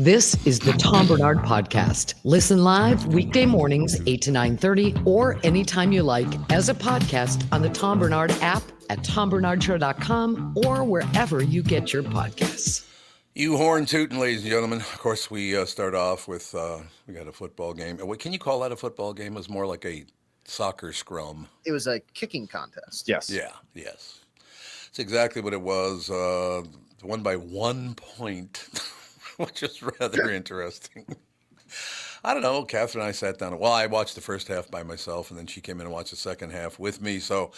This is the Tom Barnard Podcast. Listen live weekday mornings, 8 to 9:30, or anytime you like as a podcast on the Tom Barnard app at tombernardshow.com or wherever you get your podcasts. You horn tootin', ladies and gentlemen. Of course, we start off with, we got a football game. Can you call that a football game? It was more like a soccer scrum. It was a kicking contest. Yes. Yeah, yes. It's exactly what it was. Won by 1 point, which is rather interesting. I don't know. Catherine and I sat down. Well, I watched the first half by myself, and then she came in and watched the second half with me. So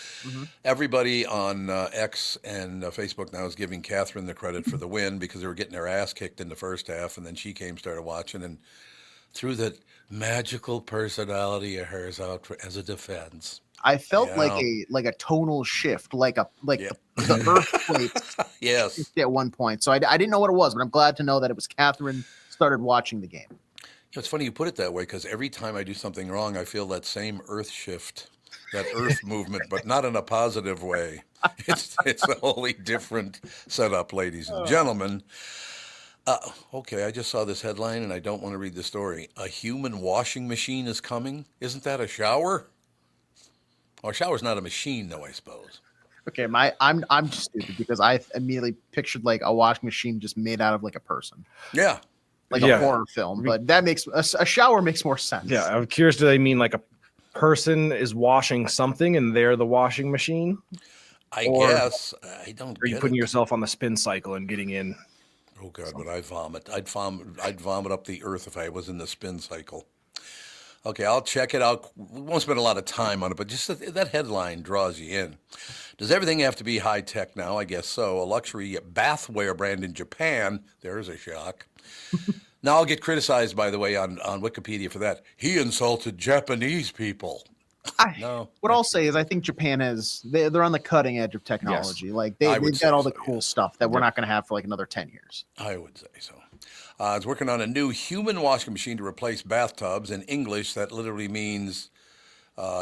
everybody on X and Facebook now is giving Catherine the credit for the win because they were getting their ass kicked in the first half, and then she started watching, and threw that magical personality of hers out as a defense. I felt like a tonal shift, like the earthquake. Yes. At one point. So I didn't know what it was, but I'm glad to know that it was Catherine started watching the game. It's funny you put it that way because every time I do something wrong, I feel that same earth shift, that earth movement, but not in a positive way. It's a wholly different setup, ladies and gentlemen. Okay, I just saw this headline and I don't want to read the story. A human washing machine is coming. Isn't that a shower? Well, a shower's not a machine, though, I suppose. Okay, I'm just stupid because I immediately pictured like a washing machine just made out of like a person. Yeah. Like a horror film, but that makes a shower makes more sense. Yeah, I'm curious. Do they mean like a person is washing something and they're the washing machine? I guess. I don't. Are you putting yourself on the spin cycle and getting in? Oh God, would I vomit? I'd vomit up the earth if I was in the spin cycle. Okay, I'll check it out. We won't spend a lot of time on it, but just that headline draws you in. Does everything have to be high tech now? I guess so. A luxury bathware brand in Japan. There's a shock. Now I'll get criticized, by the way, on Wikipedia for that. He insulted Japanese people. What I'll say is I think Japan they're on the cutting edge of technology. Yes. Like they've got all the cool stuff that we're not going to have for like another 10 years. I would say so. It's working on a new human washing machine to replace bathtubs. In English, that literally means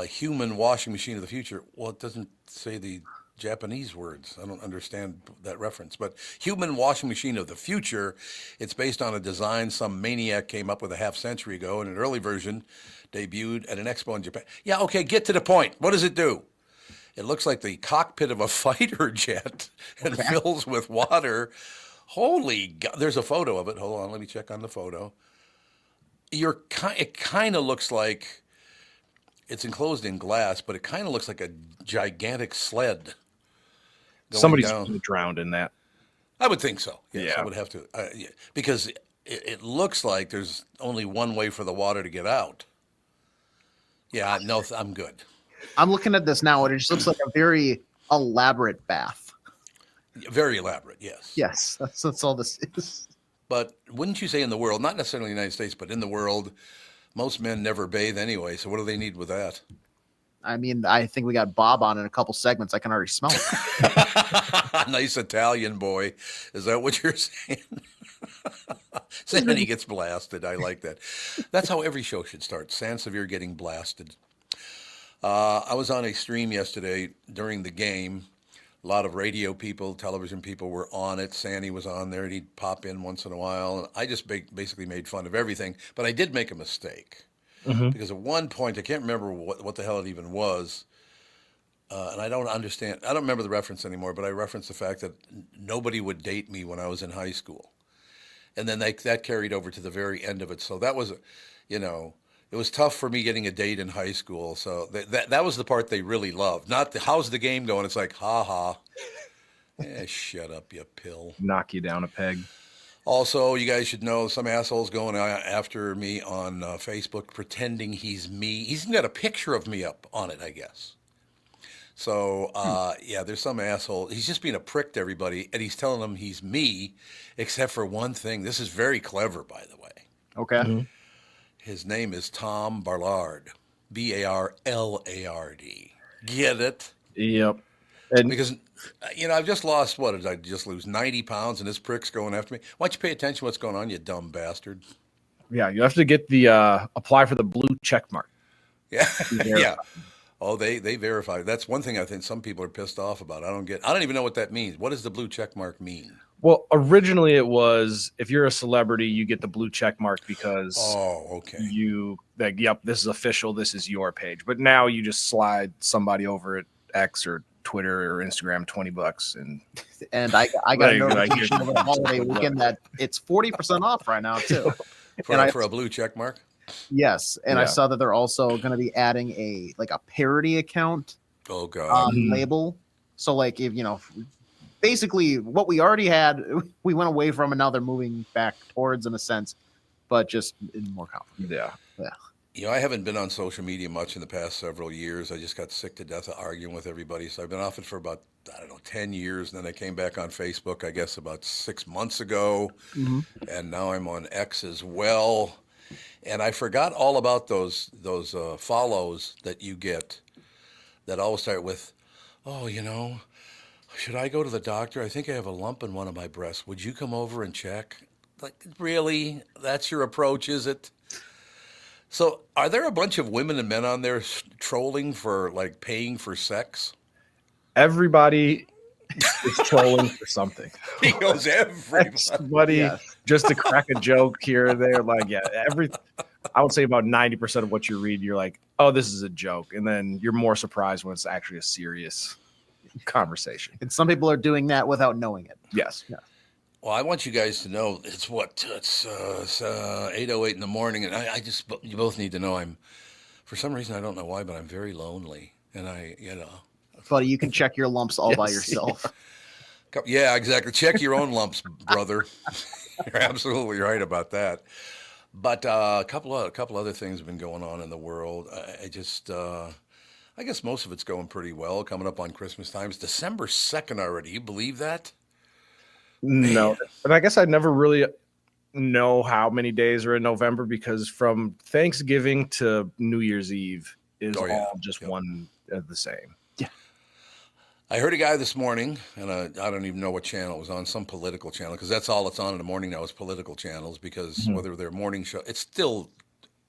human washing machine of the future. Well, it doesn't say the Japanese words. I don't understand that reference. But human washing machine of the future, it's based on a design some maniac came up with a half century ago, and an early version debuted at an expo in Japan. Yeah, okay, get to the point. What does it do? It looks like the cockpit of a fighter jet and fills with water. Holy God. There's a photo of it. Hold on, let me check on the photo. It kind of looks like it's enclosed in glass, but it kind of looks like a gigantic sled. Somebody's drowned in that. I would think so. Yes, yeah. I would have to. Because it looks like there's only one way for the water to get out. Yeah, no, I'm good. I'm looking at this now, and it just looks like a very elaborate bath. Very elaborate, yes. Yes, that's all this is. But wouldn't you say in the world, not necessarily in the United States, but in the world, most men never bathe anyway, so what do they need with that? I mean, I think we got Bob on in a couple segments. I can already smell it. Nice Italian boy. Is that what you're saying? Saying he gets blasted. I like that. That's how every show should start. Sansevere getting blasted. I was on a stream yesterday during the game. A lot of radio people, television people were on it. Sandy was on there, and he'd pop in once in a while. And I just basically made fun of everything. But I did make a mistake. Because at one point, I can't remember what the hell it even was. And I don't understand. I don't remember the reference anymore, but I referenced the fact that nobody would date me when I was in high school. And then that carried over to the very end of it. So that was, it was tough for me getting a date in high school. So that was the part they really loved. Not how's the game going? It's like, ha. Shut up, you pill. Knock you down a peg. Also, you guys should know some asshole's going after me on Facebook pretending he's me. He's even got a picture of me up on it, I guess. So, there's some asshole. He's just being a prick to everybody, and he's telling them he's me, except for one thing. This is very clever, by the way. Okay. Mm-hmm. His name is Tom Barnard, Barlard. Get it? Yep. Because, I've just lost, what did I just lose, 90 pounds, and this prick's going after me? Why don't you pay attention to what's going on, you dumb bastard? Yeah, you have to get the apply for the blue check mark. Yeah, yeah. Oh, they verify. That's one thing I think some people are pissed off about. I don't even know what that means. What does the blue check mark mean? Well, originally it was if you're a celebrity, you get the blue check mark because you like, yep, this is official, this is your page. But now you just slide somebody over at X or Twitter or Instagram $20 and I got a notification over the holiday weekend that it's 40% off right now too. For a blue check mark? Yes, and I saw that they're also going to be adding a parody account. Oh god. Label. So like if basically what we already had, we went away from, and now they're moving back towards in a sense, but just in more complicated. Yeah. I haven't been on social media much in the past several years. I just got sick to death of arguing with everybody. So I've been off it for about, 10 years. And then I came back on Facebook, I guess, about 6 months ago. Mm-hmm. And now I'm on X as well. And I forgot all about those follows that you get that always start with, oh, should I go to the doctor? I think I have a lump in one of my breasts. Would you come over and check? Like, really? That's your approach, is it? So are there a bunch of women and men on there trolling for, like, paying for sex? Everybody is trolling for something. He goes, everybody. Just to crack a joke here or there. Like, I would say about 90% of what you read, you're like, oh, this is a joke. And then you're more surprised when it's actually a serious conversation. And some people are doing that without knowing it. Yes. Yeah. Well, I want you guys to know it's 8:08 in the morning, and you both need to know for some reason, I don't know why, but I'm very lonely, and Buddy, you can check your lumps all by yourself. Yeah, exactly. Check your own lumps, brother. You're absolutely right about that. But a couple other things have been going on in the world. I guess most of it's going pretty well. Coming up on Christmas time. It's December 2nd already. You believe that? No, but I guess I'd never really know how many days are in November because from Thanksgiving to New Year's Eve is all just one the same. Yeah. I heard a guy this morning, and I don't even know what channel it was on, some political channel, because that's all it's on in the morning now is political channels, because whether they're morning show, it's still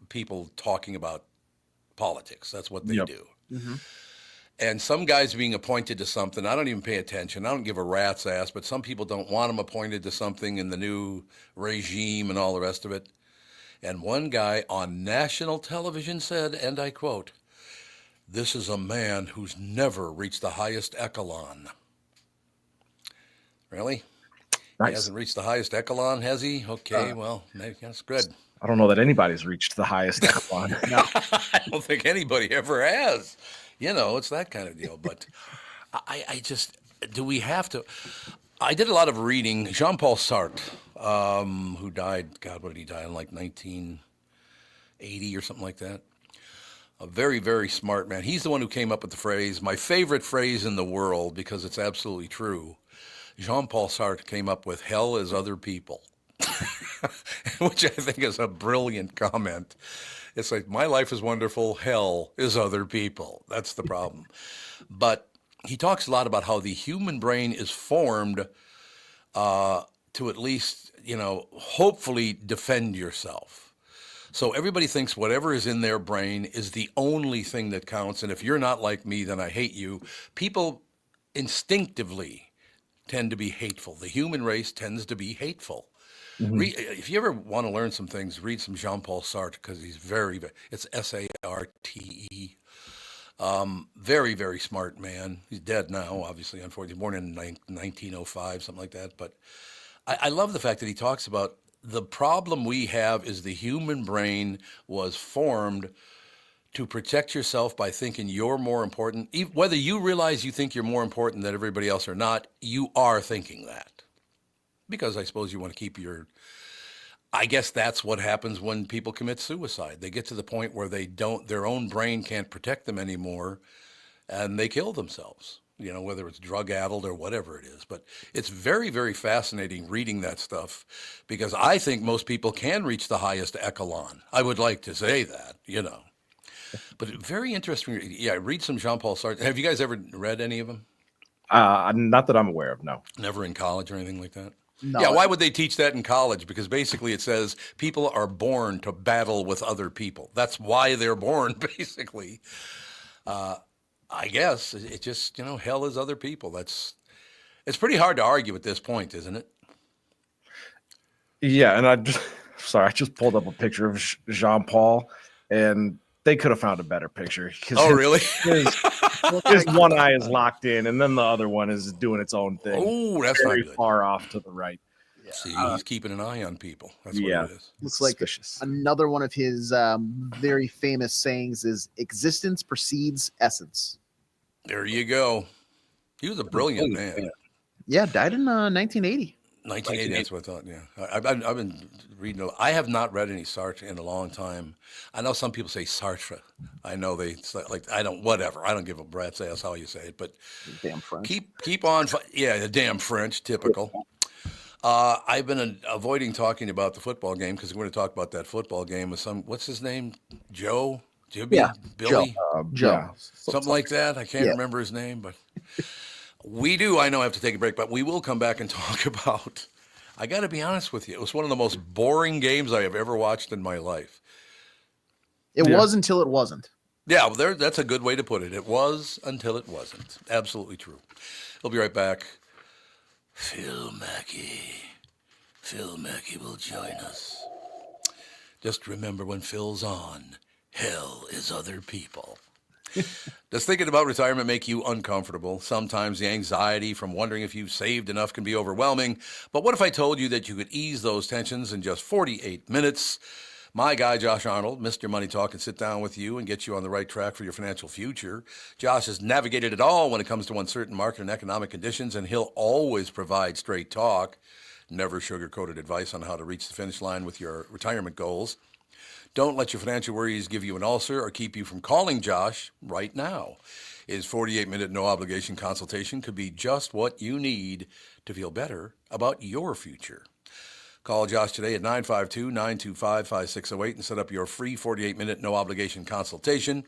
people talking about politics. That's what they do. Mm-hmm. And some guys being appointed to something, I don't even pay attention. I don't give a rat's ass, but some people don't want them appointed to something in the new regime and all the rest of it. And one guy on national television said, and I quote, "This is a man who's never reached the highest echelon." Really? Nice. He hasn't reached the highest echelon, has he? Okay, well, maybe that's good. I don't know that anybody's reached the highest echelon. No, I don't think anybody ever has. It's that kind of deal. But do we have to? I did a lot of reading. Jean-Paul Sartre, who died, God, what did he die in, like 1980 or something like that? A very, very smart man. He's the one who came up with the phrase, my favorite phrase in the world, because it's absolutely true. Jean-Paul Sartre came up with hell is other people, which I think is a brilliant comment. It's like, my life is wonderful, hell is other people. That's the problem. But he talks a lot about how the human brain is formed to at least, hopefully defend yourself. So everybody thinks whatever is in their brain is the only thing that counts. And if you're not like me, then I hate you. People instinctively tend to be hateful. The human race tends to be hateful. Mm-hmm. If you ever want to learn some things, read some Jean-Paul Sartre, because he's it's S-A-R-T-E. Very, very smart man. He's dead now, obviously, unfortunately. Born in 1905, something like that. But I love the fact that he talks about the problem we have is the human brain was formed to protect yourself by thinking you're more important. Whether you realize you think you're more important than everybody else or not, you are thinking that. Because I suppose you want to keep I guess that's what happens when people commit suicide. They get to the point where their own brain can't protect them anymore, and they kill themselves, whether it's drug-addled or whatever it is. But it's very, very fascinating reading that stuff, because I think most people can reach the highest echelon. I would like to say that, But very interesting. Yeah, read some Jean-Paul Sartre. Have you guys ever read any of them? Not that I'm aware of, no. Never in college or anything like that? No. Yeah, why would they teach that in college? Because basically it says people are born to battle with other people. That's why they're born, basically. I guess it just, hell is other people. It's pretty hard to argue at this point, isn't it? Yeah, and I just pulled up a picture of Jean Paul, and they could have found a better picture. Oh, really? His one eye is locked in, and then the other one is doing its own thing. Oh, that's very not good. Far off to the right. Yeah. See, he's keeping an eye on people. That's what it is. Looks like another one of his very famous sayings is "Existence precedes essence." There you go. He was a brilliant man. Yeah, died in 1980. 1980, that's what I thought, yeah. I've been reading, I have not read any Sartre in a long time. I know some people say Sartre. I know I don't give a rat's ass how you say it, but damn French. Keep on, the damn French, typical. I've been avoiding talking about the football game because we're going to talk about that football game with what's his name? Joe? Jimmy? Yeah, Billy? Joe. Something like that. I can't remember his name, but... I know I have to take a break, but we will come back and talk about, I got to be honest with you, it was one of the most boring games I have ever watched in my life. It was until it wasn't. Yeah, that's a good way to put it. It was until it wasn't. Absolutely true. We'll be right back. Phil Mackey will join us. Just remember, when Phil's on, hell is other people. Does thinking about retirement make you uncomfortable? Sometimes the anxiety from wondering if you've saved enough can be overwhelming. But what if I told you that you could ease those tensions in just 48 minutes? My guy, Josh Arnold, Mr. Money Talk, can sit down with you and get you on the right track for your financial future. Josh has navigated it all when it comes to uncertain market and economic conditions, and he'll always provide straight talk, never sugar-coated advice on how to reach the finish line with your retirement goals. Don't let your financial worries give you an ulcer or keep you from calling Josh right now. His 48-minute no-obligation consultation could be just what you need to feel better about your future. Call Josh today at 952-925-5608 and set up your free 48-minute no-obligation consultation.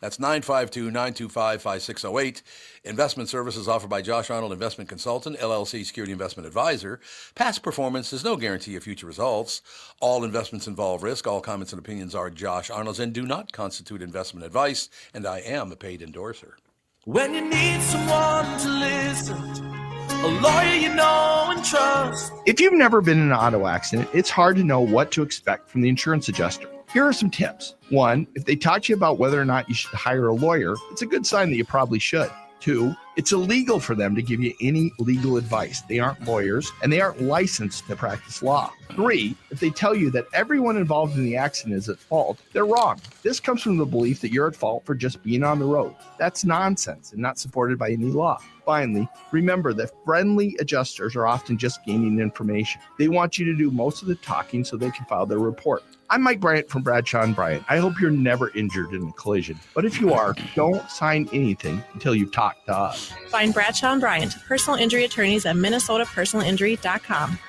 That's 952-925-5608. Investment services offered by Josh Arnold Investment Consultant, LLC Security Investment Advisor. Past performance is no guarantee of future results. All investments involve risk. All comments and opinions are Josh Arnold's and do not constitute investment advice, and I am a paid endorser. When you need someone to listen, a lawyer you know and trust. If you've never been in an auto accident, it's hard to know what to expect from the insurance adjuster. Here are some tips. 1, if they talk to you about whether or not you should hire a lawyer, it's a good sign that you probably should. 2, it's illegal for them to give you any legal advice. They aren't lawyers and they aren't licensed to practice law. 3, if they tell you that everyone involved in the accident is at fault, they're wrong. This comes from the belief that you're at fault for just being on the road. That's nonsense and not supported by any law. Finally, remember that friendly adjusters are often just gaining information. They want you to do most of the talking so they can file their report. I'm Mike Bryant from Bradshaw & Bryant. I hope you're never injured in a collision. But if you are, don't sign anything until you've talked to us. Find Bradshaw & Bryant, personal injury attorneys at minnesotapersonalinjury.com.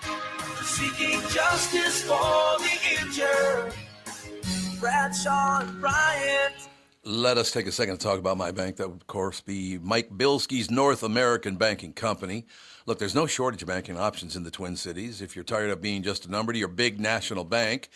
Seeking justice for the injured. Bradshaw & Bryant. Let us take a second to talk about my bank. That would, of course, be Mike Bilski's North American Banking Company. Look, there's no shortage of banking options in the Twin Cities. If you're tired of being just a number to your big national bank,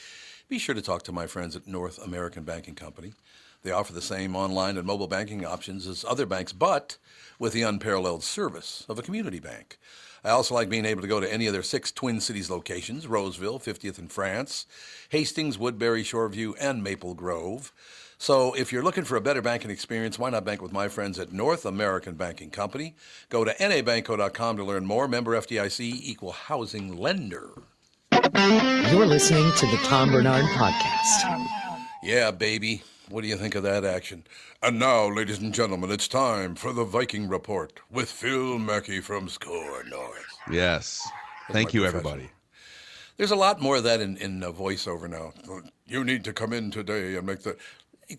be sure to talk to my friends at North American Banking Company. They offer the same online and mobile banking options as other banks, but with the unparalleled service of a community bank. I also like being able to go to any of their 6 Twin Cities locations: Roseville, 50th in France, Hastings, Woodbury, Shoreview, and Maple Grove. So if you're looking for a better banking experience, why not bank with my friends at North American Banking Company? Go to nabanco.com to learn more. Member FDIC, equal housing lender. You're listening to the Tom Barnard Podcast. Yeah, baby. What do you think of that action? And now, ladies and gentlemen, it's time for the Viking Report with Phil Mackey from SKOR North. Yes. Thank you, everybody. There's a lot more of that in voiceover now. You need to come in today and make the...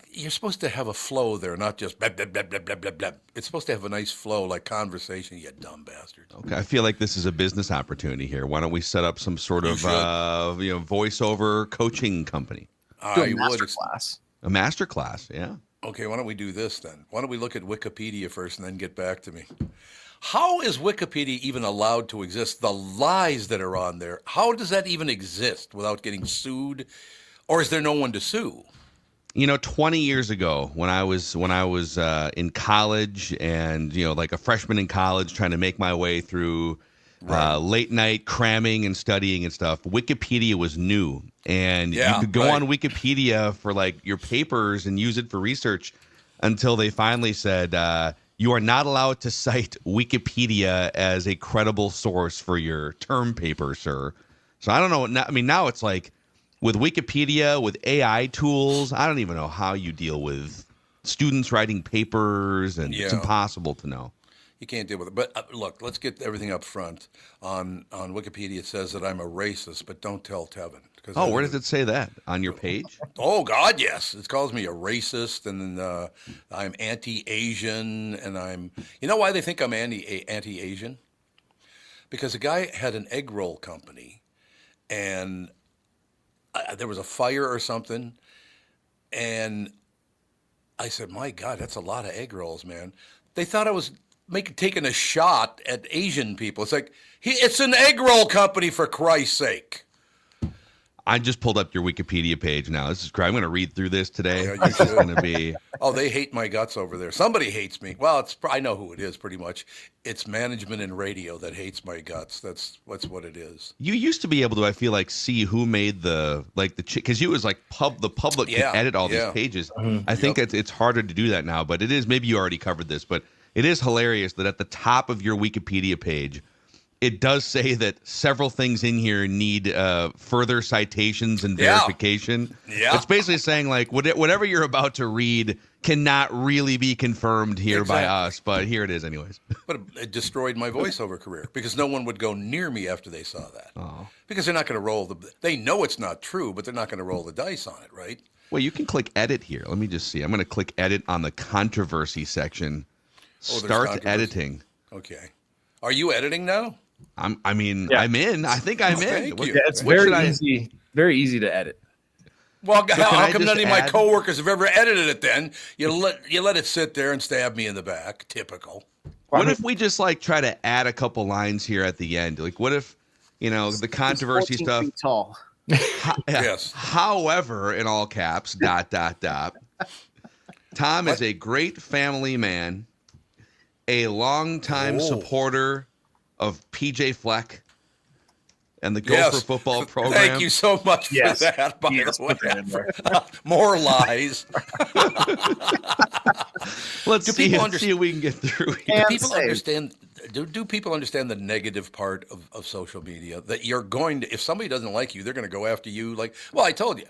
You're supposed to have a flow there, not just blah, blah, blah, blah, blah, blah, blah. It's supposed to have a nice flow, like conversation, you dumb bastard. Okay, I feel like this is a business opportunity here. Why don't we set up some sort of voiceover coaching company? I would. A master class, yeah. Okay, why don't we do this then? Why don't we look at Wikipedia first and then get back to me? How is Wikipedia even allowed to exist? The lies that are on there, how does that even exist without getting sued? Or is there no one to sue? 20 years ago when I was in college and, like a freshman in college trying to make my way through late night cramming and studying and stuff, Wikipedia was new. And you could go on Wikipedia for like your papers and use it for research until they finally said, you are not allowed to cite Wikipedia as a credible source for your term paper, sir. So I don't know. Now it's like, with Wikipedia, with AI tools, I don't even know how you deal with students writing papers, and it's impossible to know. You can't deal with it. But look, let's get everything up front. On Wikipedia, it says that I'm a racist, but don't tell Tevin. Where does it say that? On your page? Oh, God, yes. It calls me a racist, and I'm anti-Asian, and I'm... You know why they think I'm anti-Asian? Because a guy had an egg roll company, and... there was a fire or something, and I said, my God, that's a lot of egg rolls, man. They thought I was taking a shot at Asian people. It's like, it's an egg roll company, for Christ's sake. I just pulled up your Wikipedia page now. This is great. I'm going to read through this today. Yeah, this is going to be... Oh, they hate my guts over there. Somebody hates me. Well, I know who it is pretty much. It's management and radio that hates my guts. That's what it is. You used to be able to, I feel like, see who made because you was like the public could edit all these pages. Mm-hmm. I think it's harder to do that now, but it is, maybe you already covered this, but it is hilarious that at the top of your Wikipedia page, it does say that several things in here need further citations and verification. Yeah. It's basically saying, like, whatever you're about to read cannot really be confirmed here by us, but here it is anyways. But it destroyed my voiceover career because no one would go near me after they saw that. Oh. Because they're not going to roll they know it's not true, but they're not going to roll the dice on it, right? Well, you can click edit here. Let me just see. I'm going to click edit on the controversy section. Start editing. Okay. Are you editing now? I'm in. I think I'm in. It's very easy to edit. Well, how come none of my coworkers have ever edited it then? You let it sit there and stab me in the back. Typical. What if we just like try to add a couple lines here at the end? Like, what if, the controversy stuff? Feet tall. Yes. However, in all caps, ... Tom is a great family man, a longtime supporter of PJ Fleck and the Gopher football program. Thank you so much for that, by the way. More lies. Let's see if we can get through here. Do people understand the negative part of social media? That you're going to, if somebody doesn't like you, they're going to go after you. Like, well, I told you.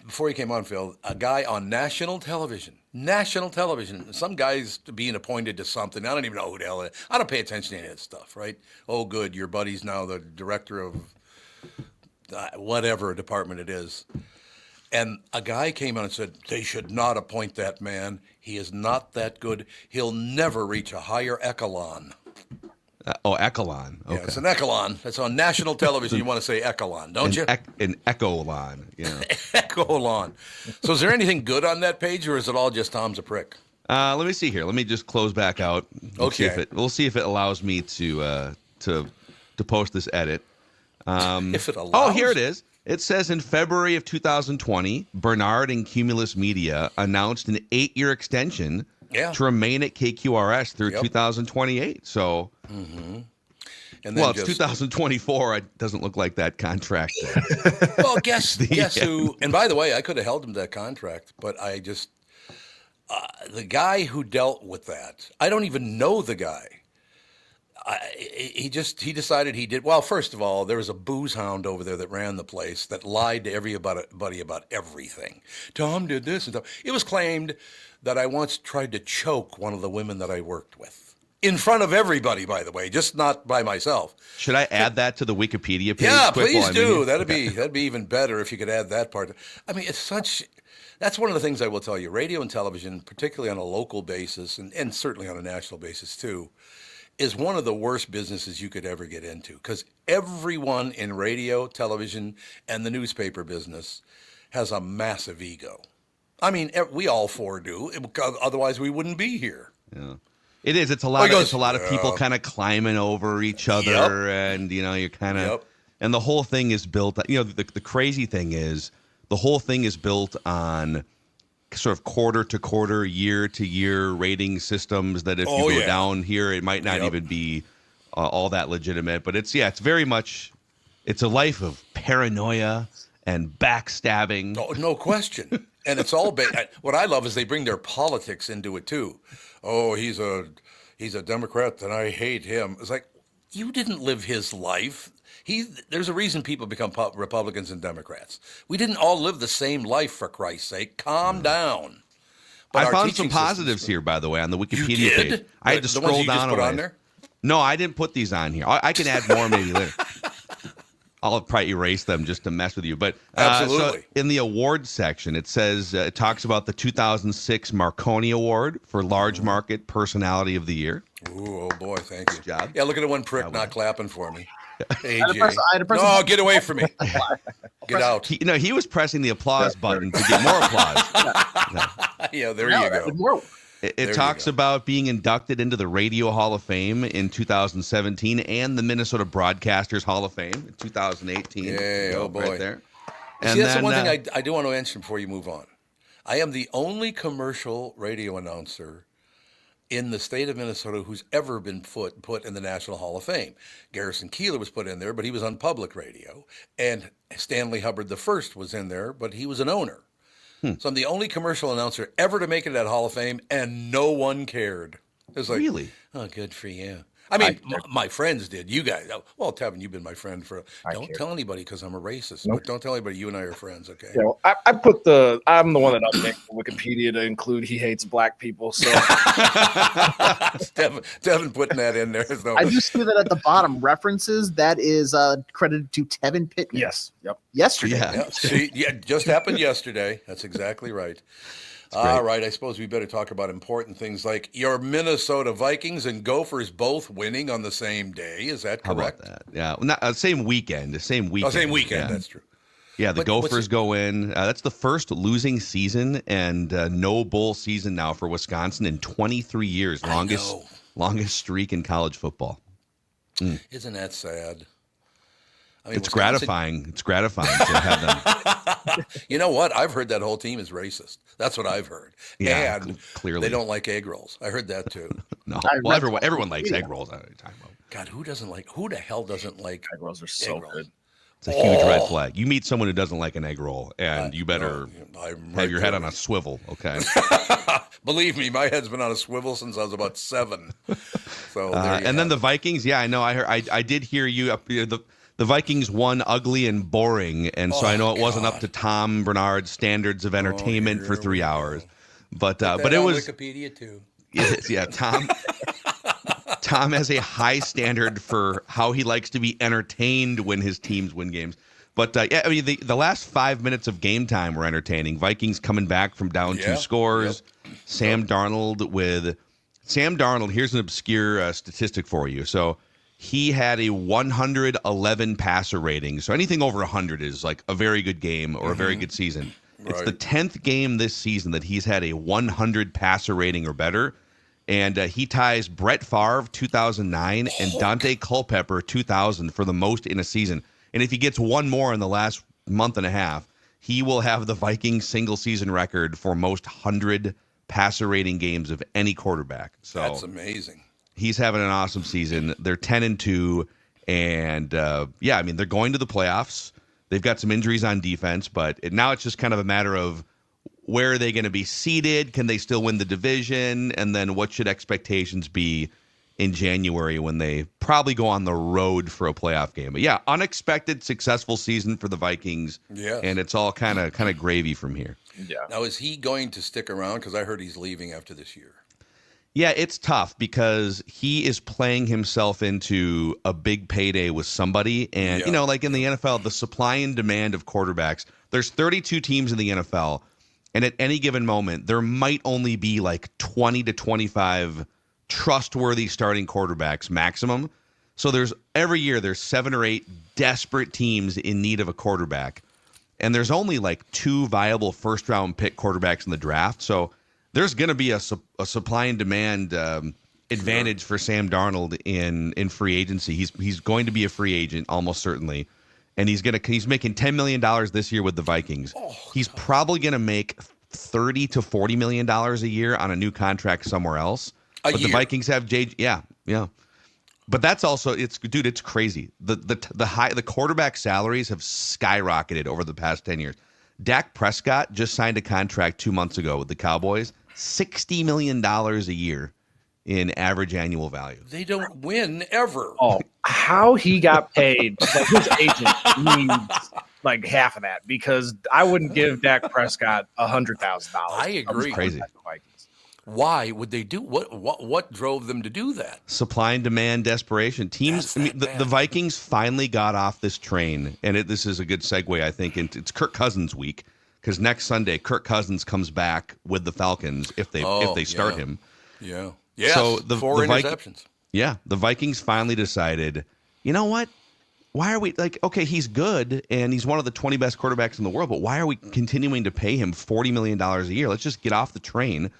Before you came on, Phil, a guy on national television, some guy's being appointed to something. I don't even know who the hell it is. I don't pay attention to any of that stuff, right? Oh, good, your buddy's now the director of whatever department it is. And a guy came on and said, they should not appoint that man. He is not that good. He'll never reach a higher echelon. Echelon. Okay. Yeah, it's an echelon. It's on national television. You want to say echelon, don't you? An echolon. Yeah. Echolon. So is there anything good on that page, or is it all just Tom's a prick? Let me see here. Let me just close back out. We'll see if it allows me to post this edit. If it allows. Oh, here it is. It says in February of 2020, Barnard and Cumulus Media announced an 8-year extension to remain at KQRS through 2028. So, and then it's 2024. It doesn't look like that contract. Well, guess who? And by the way, I could have held him to that contract, but I just the guy who dealt with that. I don't even know the guy. He decided he did well. First of all, there was a booze hound over there that ran the place that lied to everybody about everything. Tom did this and Tom. It was claimed that I once tried to choke one of the women that I worked with in front of everybody. By the way, just not by myself. Should I add that to the Wikipedia page? Yeah, please do. That'd be even better if you could add that part. I mean, that's one of the things I will tell you. Radio and television, particularly on a local basis and certainly on a national basis too, is one of the worst businesses you could ever get into, because everyone in radio, television, and the newspaper business has a massive ego. I mean, we all four do. Otherwise, we wouldn't be here. Yeah, it is. It's a lot. It's a lot of people kind of climbing over each other, and you're kind of, and the whole thing is built. The crazy thing is, the whole thing is built on sort of quarter to quarter, year to year rating systems that if you go down here, it might not even be all that legitimate. But it's very much, it's a life of paranoia and backstabbing. Oh, no question. And it's all what I love is they bring their politics into it too. Oh, he's a Democrat and I hate him. It's like, you didn't live his life. There's a reason people become Republicans and Democrats. We didn't all live the same life, for Christ's sake. Calm down. But I found some positives here, by the way, on the Wikipedia page. I had to scroll down a ways. No, I didn't put these on here. I can add more maybe later. I'll probably erase them just to mess with you. But absolutely. So in the awards section, it says it talks about the 2006 Marconi Award for Large Market Personality of the Year. Ooh, oh boy, thank you. Good job. Yeah, look at the one prick not clapping for me. AJ. No, get away from me. Get out. He was pressing the applause button to get more applause. Yeah, there you go. It talks about being inducted into the Radio Hall of Fame in 2017 and the Minnesota Broadcasters Hall of Fame in 2018. Yay, oh boy. Right there. And that's the one thing I do want to mention before you move on. I am the only commercial radio announcer in the state of Minnesota who's ever been put in the National Hall of Fame. Garrison Keillor was put in there, but he was on public radio. And Stanley Hubbard I was in there, but he was an owner. So I'm the only commercial announcer ever to make it at Hall of Fame, and no one cared. It was like, really? Oh, good for you. I mean, my friends did. You guys, well, Tevin, you've been my friend for. Don't tell anybody because I'm a racist. Nope. But don't tell anybody. You and I are friends, okay? Yeah, I'm the one that updates Wikipedia to include he hates black people. So Tevin putting that in there. I just see that at the bottom references. That is credited to Tevin Pittman. Yes. Yep. Yesterday. Yeah. See, just happened yesterday. That's exactly right. All right, I suppose we better talk about important things like your Minnesota Vikings and Gophers both winning on the same day. Is that correct? How about that? Yeah, not, same weekend. The same weekend. Oh, same weekend. Yeah. That's true. Yeah, the Gophers go in. That's the first losing season and no bowl season now for Wisconsin in 23 years. Longest streak in college football. Isn't that sad? I mean, it's gratifying. It's gratifying to have them. You know what? I've heard that whole team is racist. That's what I've heard. Yeah, and clearly they don't like egg rolls. I heard that too. No, well, everyone likes egg rolls. God, who the hell doesn't like egg rolls? Are so good. It's a huge red flag. You meet someone who doesn't like an egg roll, and you better have your head on a swivel, okay? Believe me, my head's been on a swivel since I was about 7. So then the Vikings, I know. I did hear you up here. The Vikings won ugly and boring, and so I know it wasn't up to Tom Barnard's standards of entertainment for 3 hours. But it was Wikipedia too. Yeah, Tom has a high standard for how he likes to be entertained when his teams win games. But I mean, the last 5 minutes of game time were entertaining. Vikings coming back from down 2 scores. Yep. Sam Darnold. Here's an obscure statistic for you. So he had a 111 passer rating. So anything over 100 is like a very good game or a very good season. Right. It's the 10th game this season that he's had a 100 passer rating or better. And he ties Brett Favre 2009 and Dante Culpepper 2000 for the most in a season. And if he gets one more in the last month and a half, he will have the Vikings single season record for most 100 passer rating games of any quarterback. So that's amazing. He's having an awesome season. They're 10-2, and I mean, they're going to the playoffs. They've got some injuries on defense, but now it's just kind of a matter of where are they going to be seated? Can they still win the division? And then what should expectations be in January when they probably go on the road for a playoff game? But yeah, unexpected, successful season for the Vikings. Yeah, and it's all kind of gravy from here. Yeah. Now, is he going to stick around? Because I heard he's leaving after this year. Yeah, it's tough because he is playing himself into a big payday with somebody. And, like in the NFL, the supply and demand of quarterbacks, there's 32 teams in the NFL. And at any given moment, there might only be like 20 to 25 trustworthy starting quarterbacks maximum. So every year there's 7 or 8 desperate teams in need of a quarterback. And there's only like 2 viable first round pick quarterbacks in the draft. So there's going to be a supply and demand advantage for Sam Darnold in free agency. He's going to be a free agent almost certainly. and he's making $10 million this year with the Vikings. He's probably gonna make $30 to $40 million a year on a new contract somewhere else. But the Vikings have yeah. But that's also it's crazy. The quarterback salaries have skyrocketed over the past 10 years. Dak Prescott just signed a contract 2 months ago with the Cowboys, $60 million a year in average annual value. They don't win ever. Oh, how he got paid? Like his agent needs like half of that, because I wouldn't give Dak Prescott $100,000. I agree. Crazy. Why would they do what drove them to do that? Supply and demand, desperation. Teams. The Vikings finally got off this train, and this is a good segue, I think. It's Kirk Cousins week, because next Sunday Kirk Cousins comes back with the Falcons if they start him. Yeah. Yes, so four interceptions. The Vikings finally decided, you know what? Why are we okay, he's good and he's one of the 20 best quarterbacks in the world, but why are we continuing to pay him $40 million a year? Let's just get off the train,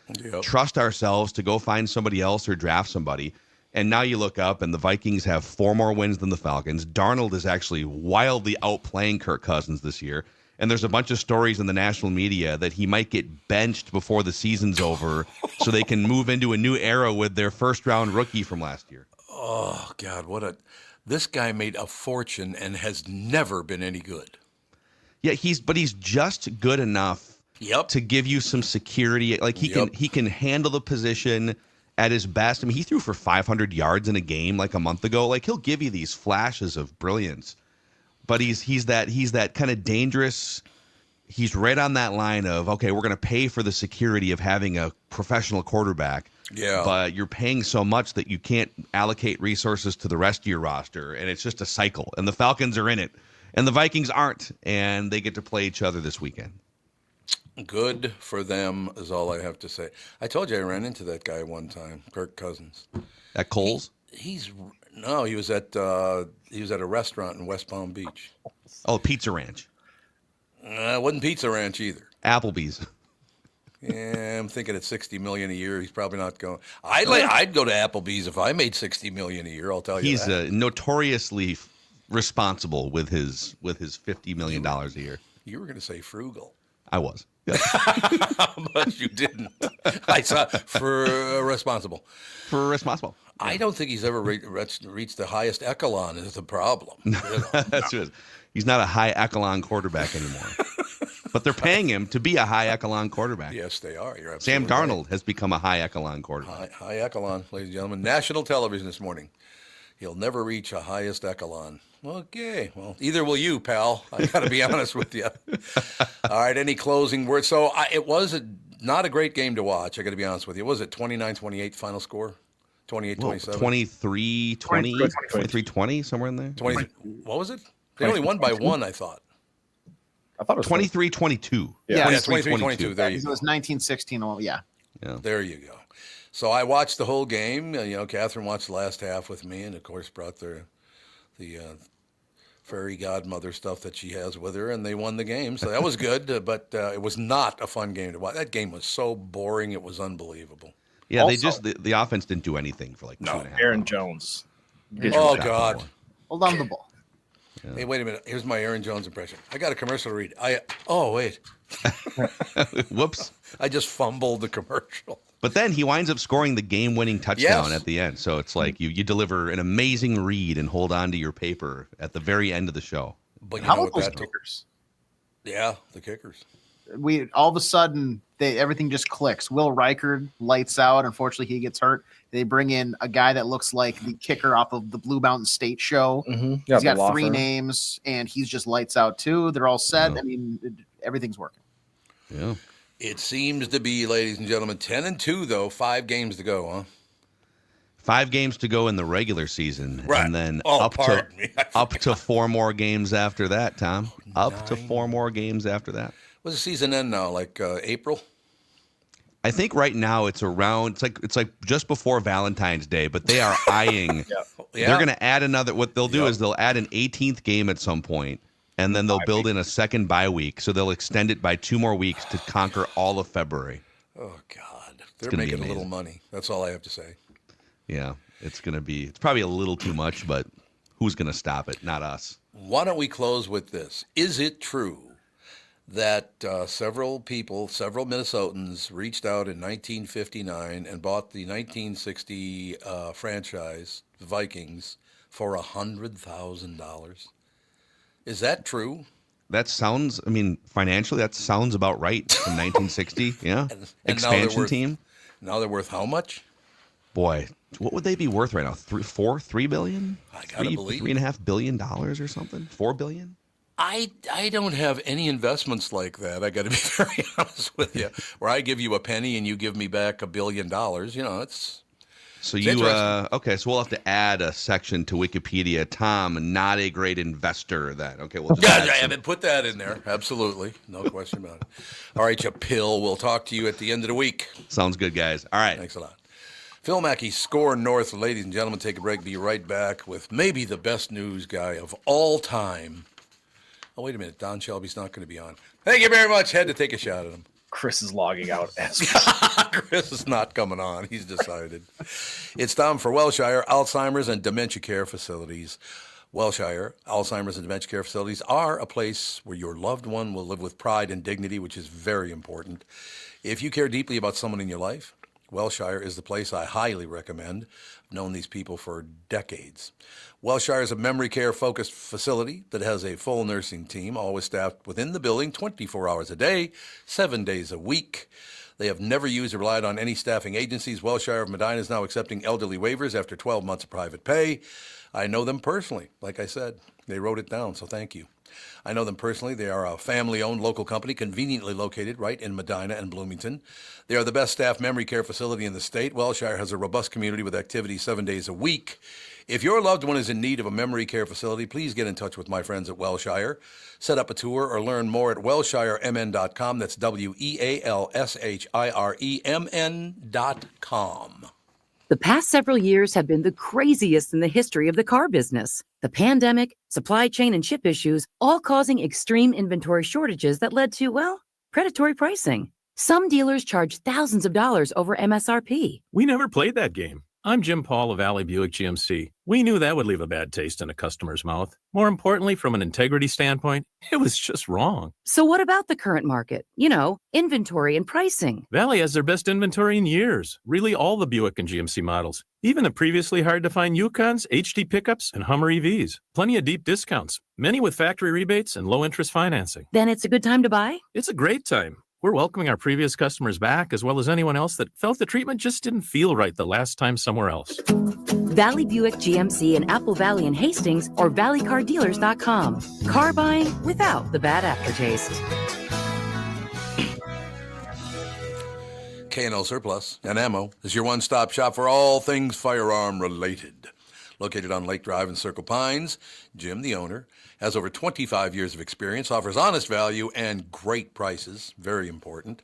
trust ourselves to go find somebody else or draft somebody. And now you look up and the Vikings have 4 more wins than the Falcons. Darnold is actually wildly outplaying Kirk Cousins this year. And there's a bunch of stories in the national media that he might get benched before the season's over so they can move into a new era with their first-round rookie from last year. Oh, God, this guy made a fortune and has never been any good. Yeah, he's just good enough to give you some security. Like he can handle the position at his best. I mean, he threw for 500 yards in a game like a month ago. Like he'll give you these flashes of brilliance. But he's that kind of dangerous. He's right on that line of, okay, we're going to pay for the security of having a professional quarterback. Yeah. But you're paying so much that you can't allocate resources to the rest of your roster, and it's just a cycle. And the Falcons are in it, and the Vikings aren't, and they get to play each other this weekend. Good for them is all I have to say. I told you I ran into that guy one time, Kirk Cousins. At Kohl's? He was at a restaurant in West Palm Beach. Oh, Pizza Ranch. It wasn't Pizza Ranch either. Applebee's. Yeah, I'm thinking at $60 million a year, he's probably not going. I'd go to Applebee's if I made $60 million a year. I'll tell you. He's notoriously responsible with his $50 million a year. You were going to say frugal. I was. Yeah. But you didn't. I saw for responsible. I don't think he's ever reached the highest echelon is the problem. That's it. He's not a high echelon quarterback anymore. But they're paying him to be a high echelon quarterback. Yes, they are. You're absolutely Sam Darnold right. has become a high echelon quarterback. High echelon, ladies and gentlemen. National television this morning. He'll never reach a highest echelon. Okay. Well, either will you, pal. I got to be honest with you. All right. Any closing words? So it was not a great game to watch. I got to be honest with you. Was it 29-28 final score? 28-27? 23-20, 23-20, somewhere in there. 20. What was it? They only won by 1, I thought. I thought it was 23-22. Yeah, 23-22. There you it go. was 1916. Oh, yeah. There you go. So I watched the whole game. Catherine watched the last half with me, and of course brought the fairy godmother stuff that she has with her, and they won the game. So that was good, but it was not a fun game to watch. That game was so boring; it was unbelievable. Yeah, also, the offense didn't do anything for like 2.5 Aaron Jones. Oh God! Hold on the ball. Yeah. Hey, wait a minute. Here's my Aaron Jones impression. I got a commercial to read. Wait. Whoops. I just fumbled the commercial. But then he winds up scoring the game-winning touchdown at the end. So it's like you deliver an amazing read and hold on to your paper at the very end of the show. But how about those kickers? Yeah, the kickers. We all of a sudden everything just clicks. Will Reichard lights out. Unfortunately, he gets hurt. They bring in a guy that looks like the kicker off of the Blue Mountain State show. Mm-hmm. He's got 3 names, and he's just lights out too. They're all set. I mean, everything's working. Yeah. It seems to be, ladies and gentlemen, 10-2 though. 5 games to go, huh? 5 games to go in the regular season, right. And then up to 4 more games after that. Tom, up to 4 more games after that. What's the season end now? Like April? I think right now it's around. It's like just before Valentine's Day, but they are eyeing. They're going to add another. What they'll do is they'll add an 18th game at some point, and then they'll build in a second bye week. So they'll extend it by 2 more weeks to conquer all of February. Oh God, they're making a little money. That's all I have to say. Yeah, it's going to be. It's probably a little too much, but who's going to stop it? Not us. Why don't we close with this? Is it true that several Minnesotans reached out in 1959 and bought the 1960 franchise, the Vikings, for $100,000? Is that true? That sounds, financially, that sounds about right from 1960. Yeah. And Expansion team. Now they're worth how much? Boy, what would they be worth right now? $3 billion? I gotta believe $3.5 billion or something? $4 billion? I don't have any investments like that. I got to be very honest with you. Where I give you a penny and you give me back $1 billion. It's so you okay? So we'll have to add a section to Wikipedia. Tom, not a great investor. Then okay, we'll just put that in there. Absolutely, no question about it. All right, you pill. We'll talk to you at the end of the week. Sounds good, guys. All right, thanks a lot. Phil Mackey, SKOR North, ladies and gentlemen. Take a break. Be right back with maybe the best news guy of all time. Oh, wait a minute. Don Shelby's not going to be on. Thank you very much. Had to take a shot at him. Chris is logging out as Chris is not coming on. He's decided. It's time for Welshire Alzheimer's and Dementia Care Facilities. Welshire Alzheimer's and Dementia Care Facilities are a place where your loved one will live with pride and dignity, which is very important. If you care deeply about someone in your life, Welshire is the place I highly recommend. I've known these people for decades. Welshire is a memory care focused facility that has a full nursing team, always staffed within the building 24 hours a day, 7 days a week. They have never used or relied on any staffing agencies. Welshire of Medina is now accepting elderly waivers after 12 months of private pay. I know them personally. Like I said, they wrote it down, so thank you. I know them personally. They are a family-owned local company conveniently located right in Medina and Bloomington. They are the best staffed memory care facility in the state. Welshire has a robust community with activities 7 days a week. If your loved one is in need of a memory care facility, please get in touch with my friends at Welshire. Set up a tour or learn more at welshiremn.com. That's WEALSHIREMN.com. The past several years have been the craziest in the history of the car business. The pandemic, supply chain and chip issues, all causing extreme inventory shortages that led to, predatory pricing. Some dealers charge thousands of dollars over MSRP. We never played that game. I'm Jim Paul of Valley Buick GMC. We knew that would leave a bad taste in a customer's mouth. More importantly, from an integrity standpoint, it was just wrong. So what about the current market? Inventory and pricing. Valley has their best inventory in years. Really all the Buick and GMC models. Even the previously hard-to-find Yukons, HD pickups, and Hummer EVs. Plenty of deep discounts. Many with factory rebates and low-interest financing. Then it's a good time to buy? It's a great time. We're welcoming our previous customers back, as well as anyone else that felt the treatment just didn't feel right the last time somewhere else. Valley Buick GMC in Apple Valley and Hastings or valleycardealers.com. Car buying without the bad aftertaste. K&L Surplus and Ammo is your one-stop shop for all things firearm related. Located on Lake Drive in Circle Pines, Jim, the owner, has over 25 years of experience, offers honest value and great prices, very important,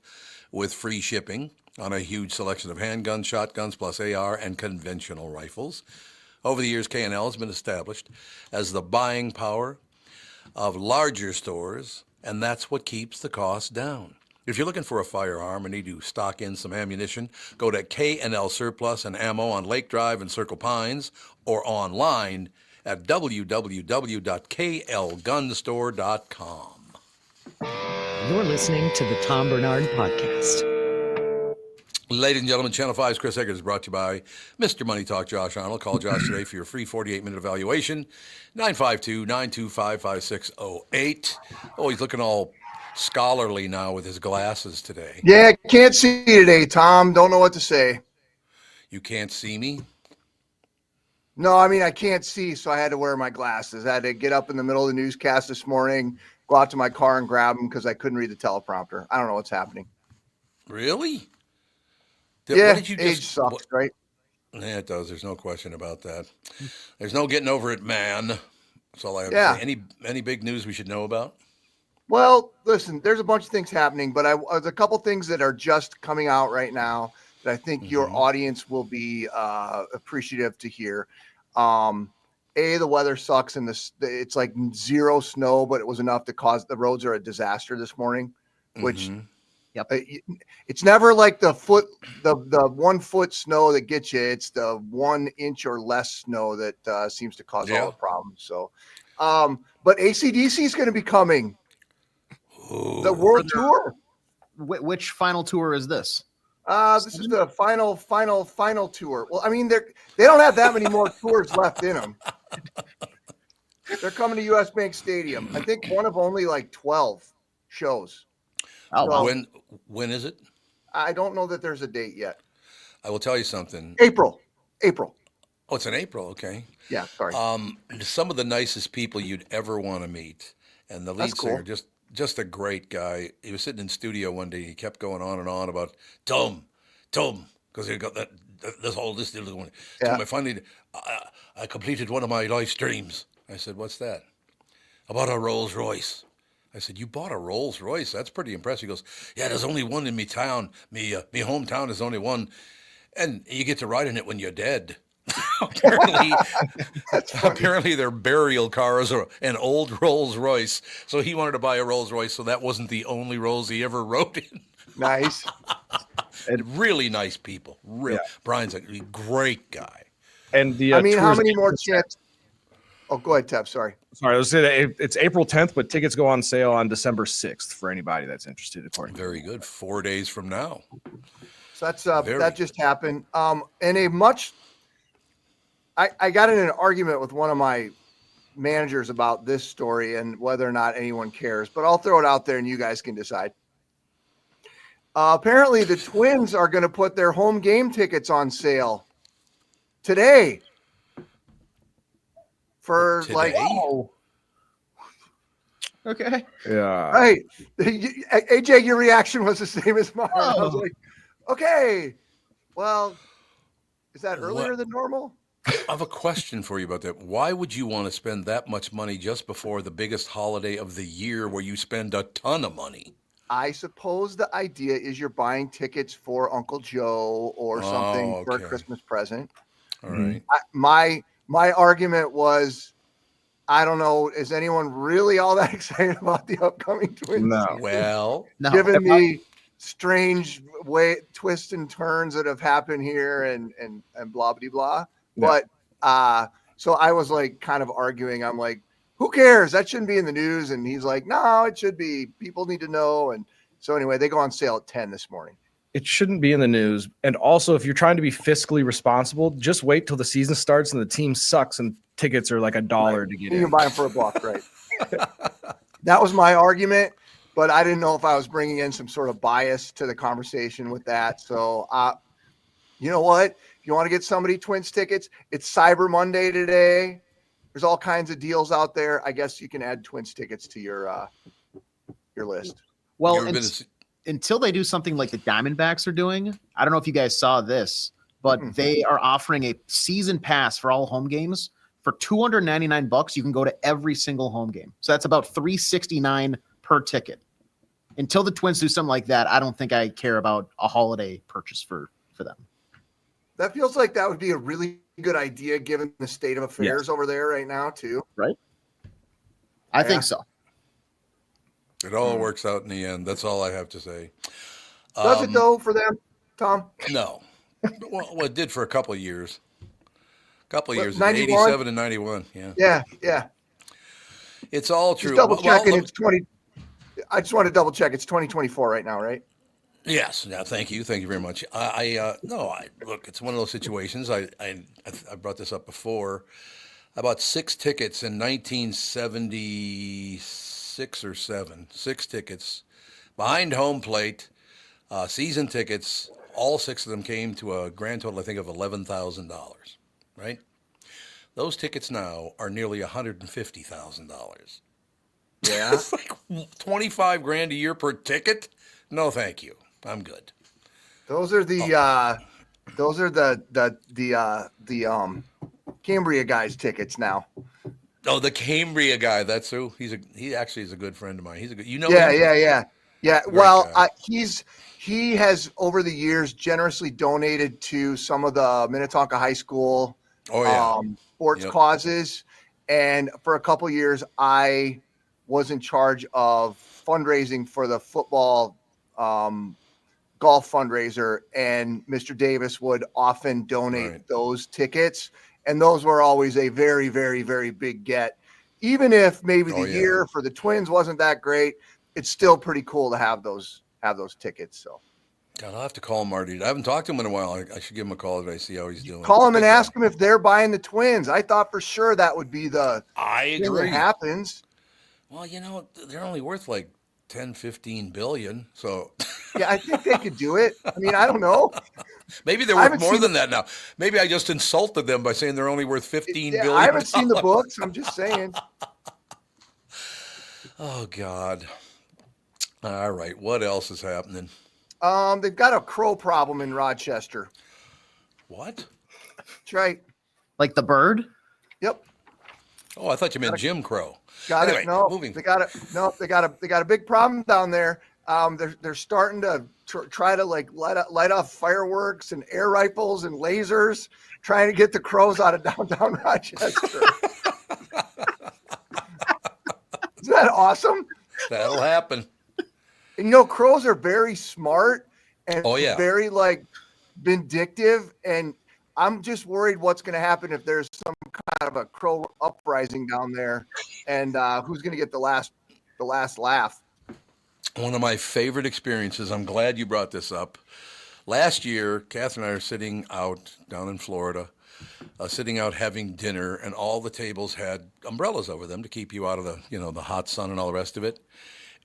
with free shipping on a huge selection of handguns, shotguns, plus AR and conventional rifles. Over the years, K&L has been established as the buying power of larger stores, and that's what keeps the cost down. If you're looking for a firearm and need to stock in some ammunition, go to K&L Surplus and Ammo on Lake Drive in Circle Pines or online at www.klgunstore.com. You're listening to the Tom Barnard Podcast. Ladies and gentlemen, Channel 5's Chris Egert is brought to you by Mr. Money Talk, Josh Arnold. Call Josh today for your free 48-minute evaluation, 952-925-5608. Oh, he's looking all scholarly now with his glasses today. Yeah, can't see today, Tom. Don't know what to say. You can't see me? No, I can't see, so I had to wear my glasses. I had to get up in the middle of the newscast this morning, go out to my car and grab them because I couldn't read the teleprompter. I don't know what's happening. Really? Age sucks, right? Yeah, it does. There's no question about that. There's no getting over it, man. That's all I have to say. Any big news we should know about? Well, listen, there's a bunch of things happening, but there's a couple things that are just coming out right now that I think your audience will be appreciative to hear. The weather sucks and it's like zero snow, but it was enough to cause the roads are a disaster this morning, which Yep. It's never like the 1 foot snow that gets you. It's the 1 inch or less snow that seems to cause all the problems. So, but AC/DC is going to be coming. Ooh. The World Tour. Which final tour is this? This is the final tour. Well, I mean, they don't have that many more tours left in them. They're coming to US Bank Stadium. I think one of only like 12 shows. Oh, wow. When is it? I don't know that there's a date yet. I will tell you something. April. Oh, it's in April. Okay. Yeah, sorry. Some of the nicest people you'd ever want to meet, and the lead singer, just a great guy. He was sitting in studio one day. He kept going on and on about Tom, because he got this one. Yeah. Tom, I finally, I completed one of my life dreams. I said, "What's that?" About a Rolls Royce. I said, "You bought a Rolls Royce? That's pretty impressive." He goes, "Yeah, there's only one in me town. Me hometown is only one, and you get to ride in it when you're dead." apparently their burial cars are an old Rolls Royce. So he wanted to buy a Rolls Royce, so that wasn't the only Rolls he ever rode in. Nice. And really nice people. Brian's a great guy. And how many more tickets? Oh, go ahead, Tev. Sorry, I was saying it's April 10th, but tickets go on sale on December 6th for anybody that's interested. Very good. 4 days from now. So that's that just happened. I got in an argument with one of my managers about this story and whether or not anyone cares, but I'll throw it out there and you guys can decide. Apparently the Twins are going to put their home game tickets on sale today. Okay. Yeah. Right. AJ, your reaction was the same as mine. I was like, okay, well, is that earlier than normal? I have a question for you about that. Why would you want to spend that much money just before the biggest holiday of the year where you spend a ton of money? I suppose the idea is you're buying tickets for Uncle Joe or something for a Christmas present. All right. My argument was, I don't know, is anyone really all that excited about the upcoming Twins? No. Well, given the strange twists and turns that have happened here and blah, blah, blah. Yeah. But so I was like kind of arguing. I'm like, who cares? That shouldn't be in the news. And he's like, no, it should be. People need to know. And so anyway, they go on sale at 10 this morning. It shouldn't be in the news. And also, if you're trying to be fiscally responsible, just wait till the season starts and the team sucks and tickets are like $1 to get in. You can buy them for $1, right? That was my argument, but I didn't know if I was bringing in some sort of bias to the conversation with that. So, you know what? If you want to get somebody Twins tickets, it's Cyber Monday today. There's all kinds of deals out there. I guess you can add Twins tickets to your list. Well, until they do something like the Diamondbacks are doing, I don't know if you guys saw this, but they are offering a season pass for all home games for $299. You can go to every single home game. So that's about $369 per ticket. Until the Twins do something like that, I don't think I care about a holiday purchase for them. That feels like that would be a really good idea given the state of affairs over there right now too. Right. I think so. It all works out in the end. That's all I have to say. Does it though for them, Tom? No. Well, it did for a couple of years. Years, 87 and 91. Yeah. It's all true. Just double checking. It's 20. I just want to double check. It's 2024 right now, right? Yes. Yeah. Thank you. Thank you very much. Look, it's one of those situations. I brought this up before. I bought 6 tickets in 1976 or 7. 6 tickets behind home plate, season tickets. All 6 of them came to a grand total, I think, of $11,000. Right? Those tickets now are nearly $150,000. Yeah. It's like $25,000 a year per ticket. No, thank you. I'm good. Those are the Cambria guy's tickets now. Oh, the Cambria guy. That's who. He actually is a good friend of mine. He's a good. You know. Yeah. Well, he has over the years generously donated to some of the Minnetonka High School sports causes, and for a couple years I was in charge of fundraising for the football golf fundraiser, and Mr. Davis would often donate those tickets. And those were always a very, very, very big get. Even if maybe the year for the Twins wasn't that great, it's still pretty cool to have those tickets. So God, I'll have to call Marty. I haven't talked to him in a while. I should give him a call today, see how he's doing. Call him and ask him if they're buying the Twins. I thought for sure that would be the thing that happens. Well, they're only worth like 10, 15 billion. So yeah, I think they could do it. I mean, I don't know. Maybe they're worth more than that now. Maybe I just insulted them by saying they're only worth 15 billion. I haven't seen the books. I'm just saying. Oh God. All right. What else is happening? They've got a crow problem in Rochester. What? That's right. Like the bird? Yep. Oh, I thought you meant Jim Crow. Got anyway, it. No, moving. They got a big problem down there. They're starting to try to like light off fireworks and air rifles and lasers, trying to get the crows out of downtown Rochester. Isn't that awesome? That'll happen. And crows are very smart and very like vindictive. And I'm just worried what's going to happen if there's some kind of a crow uprising down there, and who's going to get the last laugh. One of my favorite experiences. I'm glad you brought this up. Last year, Catherine and I are sitting out down in Florida, sitting out having dinner, and all the tables had umbrellas over them to keep you out of the the hot sun and all the rest of it.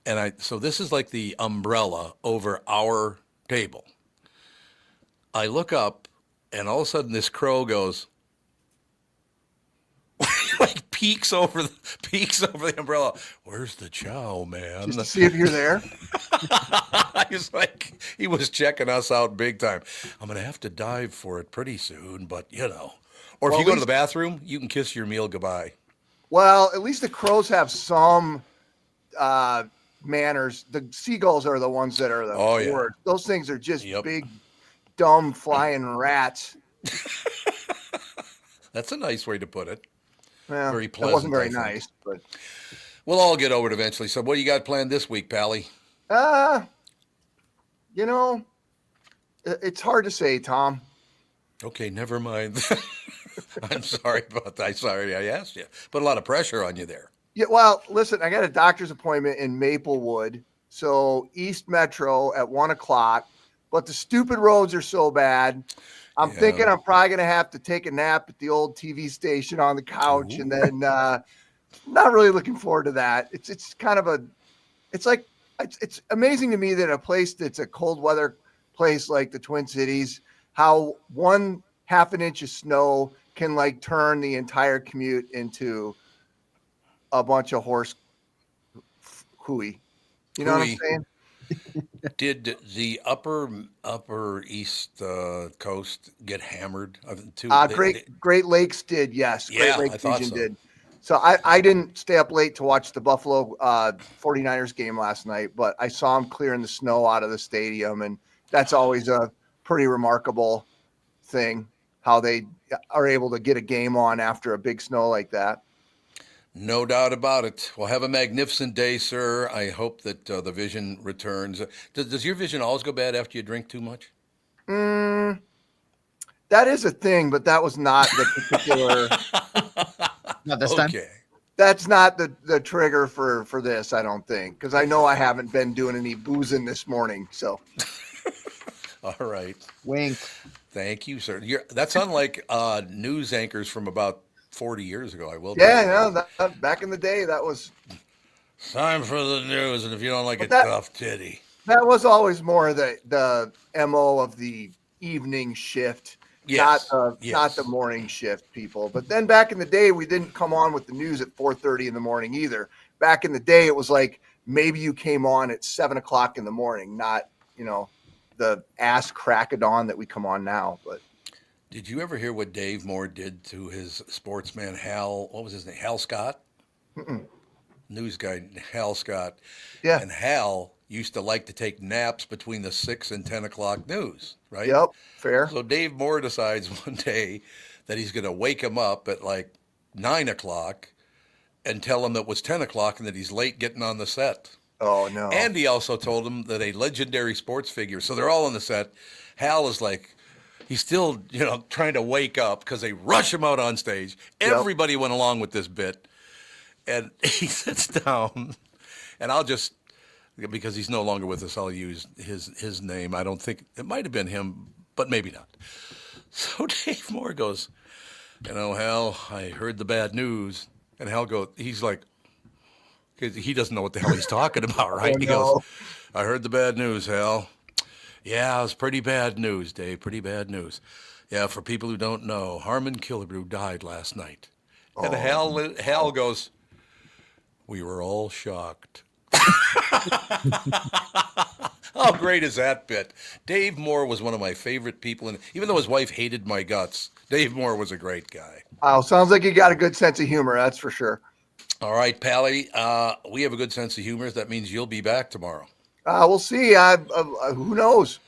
And so this is like the umbrella over our table. I look up, and all of a sudden this crow goes, like peeks over the umbrella. Where's the chow, man? Just to see if you're there. He was checking us out big time. I'm gonna have to dive for it pretty soon, but Or if you go to the bathroom, you can kiss your meal goodbye. Well, at least the crows have some manners. The seagulls are the ones that are the worst. Those things are just big, dumb flying rats. That's a nice way to put it. Well, very pleasant. It wasn't very nice, but we'll all get over it eventually. So what do you got planned this week, Pally? It's hard to say, Tom. Okay, never mind. I'm sorry about that. Sorry I asked you. Put a lot of pressure on you there. Yeah, well, listen, I got a doctor's appointment in Maplewood, so East Metro at 1:00, but the stupid roads are so bad. I'm thinking I'm probably going to have to take a nap at the old TV station on the couch. Ooh. And then not really looking forward to that. It's kind of it's amazing to me that a place that's a cold weather place like the Twin Cities, how 1/2 inch of snow can like turn the entire commute into a bunch of horse hooey. You know what I'm saying? Did the upper East Coast get hammered too? Great Lakes did, yes. Yeah, Great Lakes region so. did. So I didn't stay up late to watch the Buffalo 49ers game last night, but I saw them clearing the snow out of the stadium, and that's always a pretty remarkable thing, how they are able to get a game on after a big snow like that. No doubt about it. Well, have a magnificent day, sir. I hope that the vision returns. Does your vision always go bad after you drink too much? That is a thing, but that was not the particular. Not this time? That's not the trigger for this, I don't think, because I know I haven't been doing any boozing this morning. So. All right. Wink. Thank you, sir. That's unlike news anchors from about 40 years ago. I will. Yeah, back in the day, that was time for the news, and if you don't like it, tough titty. That was always more the MO of the evening shift, not the morning shift people. But then back in the day, we didn't come on with the news at 4:30 in the morning either. Back in the day, it was like maybe you came on at 7:00 in the morning, not the ass crack of dawn that we come on now, but. Did you ever hear what Dave Moore did to his sportsman, Hal? What was his name? Hal Scott? Mm-mm. News guy, Hal Scott. Yeah. And Hal used to like to take naps between the 6 and 10 o'clock news, right? Yep, fair. So Dave Moore decides one day that he's going to wake him up at like 9 o'clock and tell him that it was 10 o'clock and that he's late getting on the set. Oh, no. And he also told him that a legendary sports figure, so they're all on the set. Hal is like, he's still, trying to wake up because they rush him out on stage. Everybody went along with this bit. And he sits down, and I'll just, because he's no longer with us, I'll use his name. I don't think, it might have been him, but maybe not. So Dave Moore goes, Hal, I heard the bad news. And Hal goes, he's like, because he doesn't know what the hell he's talking about, right? He goes, I heard the bad news, Hal. Yeah, it was pretty bad news, Dave, pretty bad news. Yeah, for people who don't know, Harmon Killebrew died last night. And Hal goes, we were all shocked. How great is that bit? Dave Moore was one of my favorite people. And even though his wife hated my guts, Dave Moore was a great guy. Wow, sounds like you got a good sense of humor. That's for sure. All right, Pally, we have a good sense of humor. That means you'll be back tomorrow. We'll see. Who knows?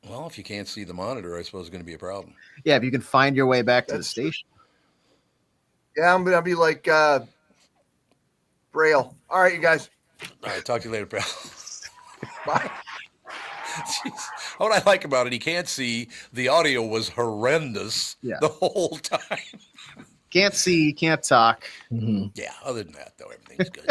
Well, if you can't see the monitor, I suppose it's going to be a problem. Yeah, if you can find your way back to the station. Yeah, I'm going to be like Braille. All right, you guys. All right, talk to you later, pal. Bye. Jeez. What I like about it, he can't see. The audio was horrendous the whole time. Can't see, can't talk. Mm-hmm. Yeah, other than that, though, everything's good.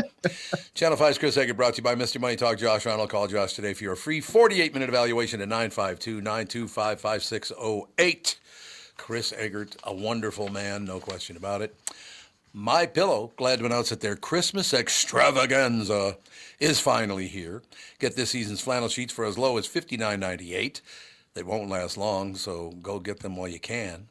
Channel 5's Chris Egert, brought to you by Mr. Money Talk. Josh Arnold. Call Josh today for your free 48-minute evaluation at 952-925-5608. Chris Egert, a wonderful man, no question about it. My Pillow, glad to announce that their Christmas extravaganza is finally here. Get this season's flannel sheets for as low as $59.98. They won't last long, so go get them while you can.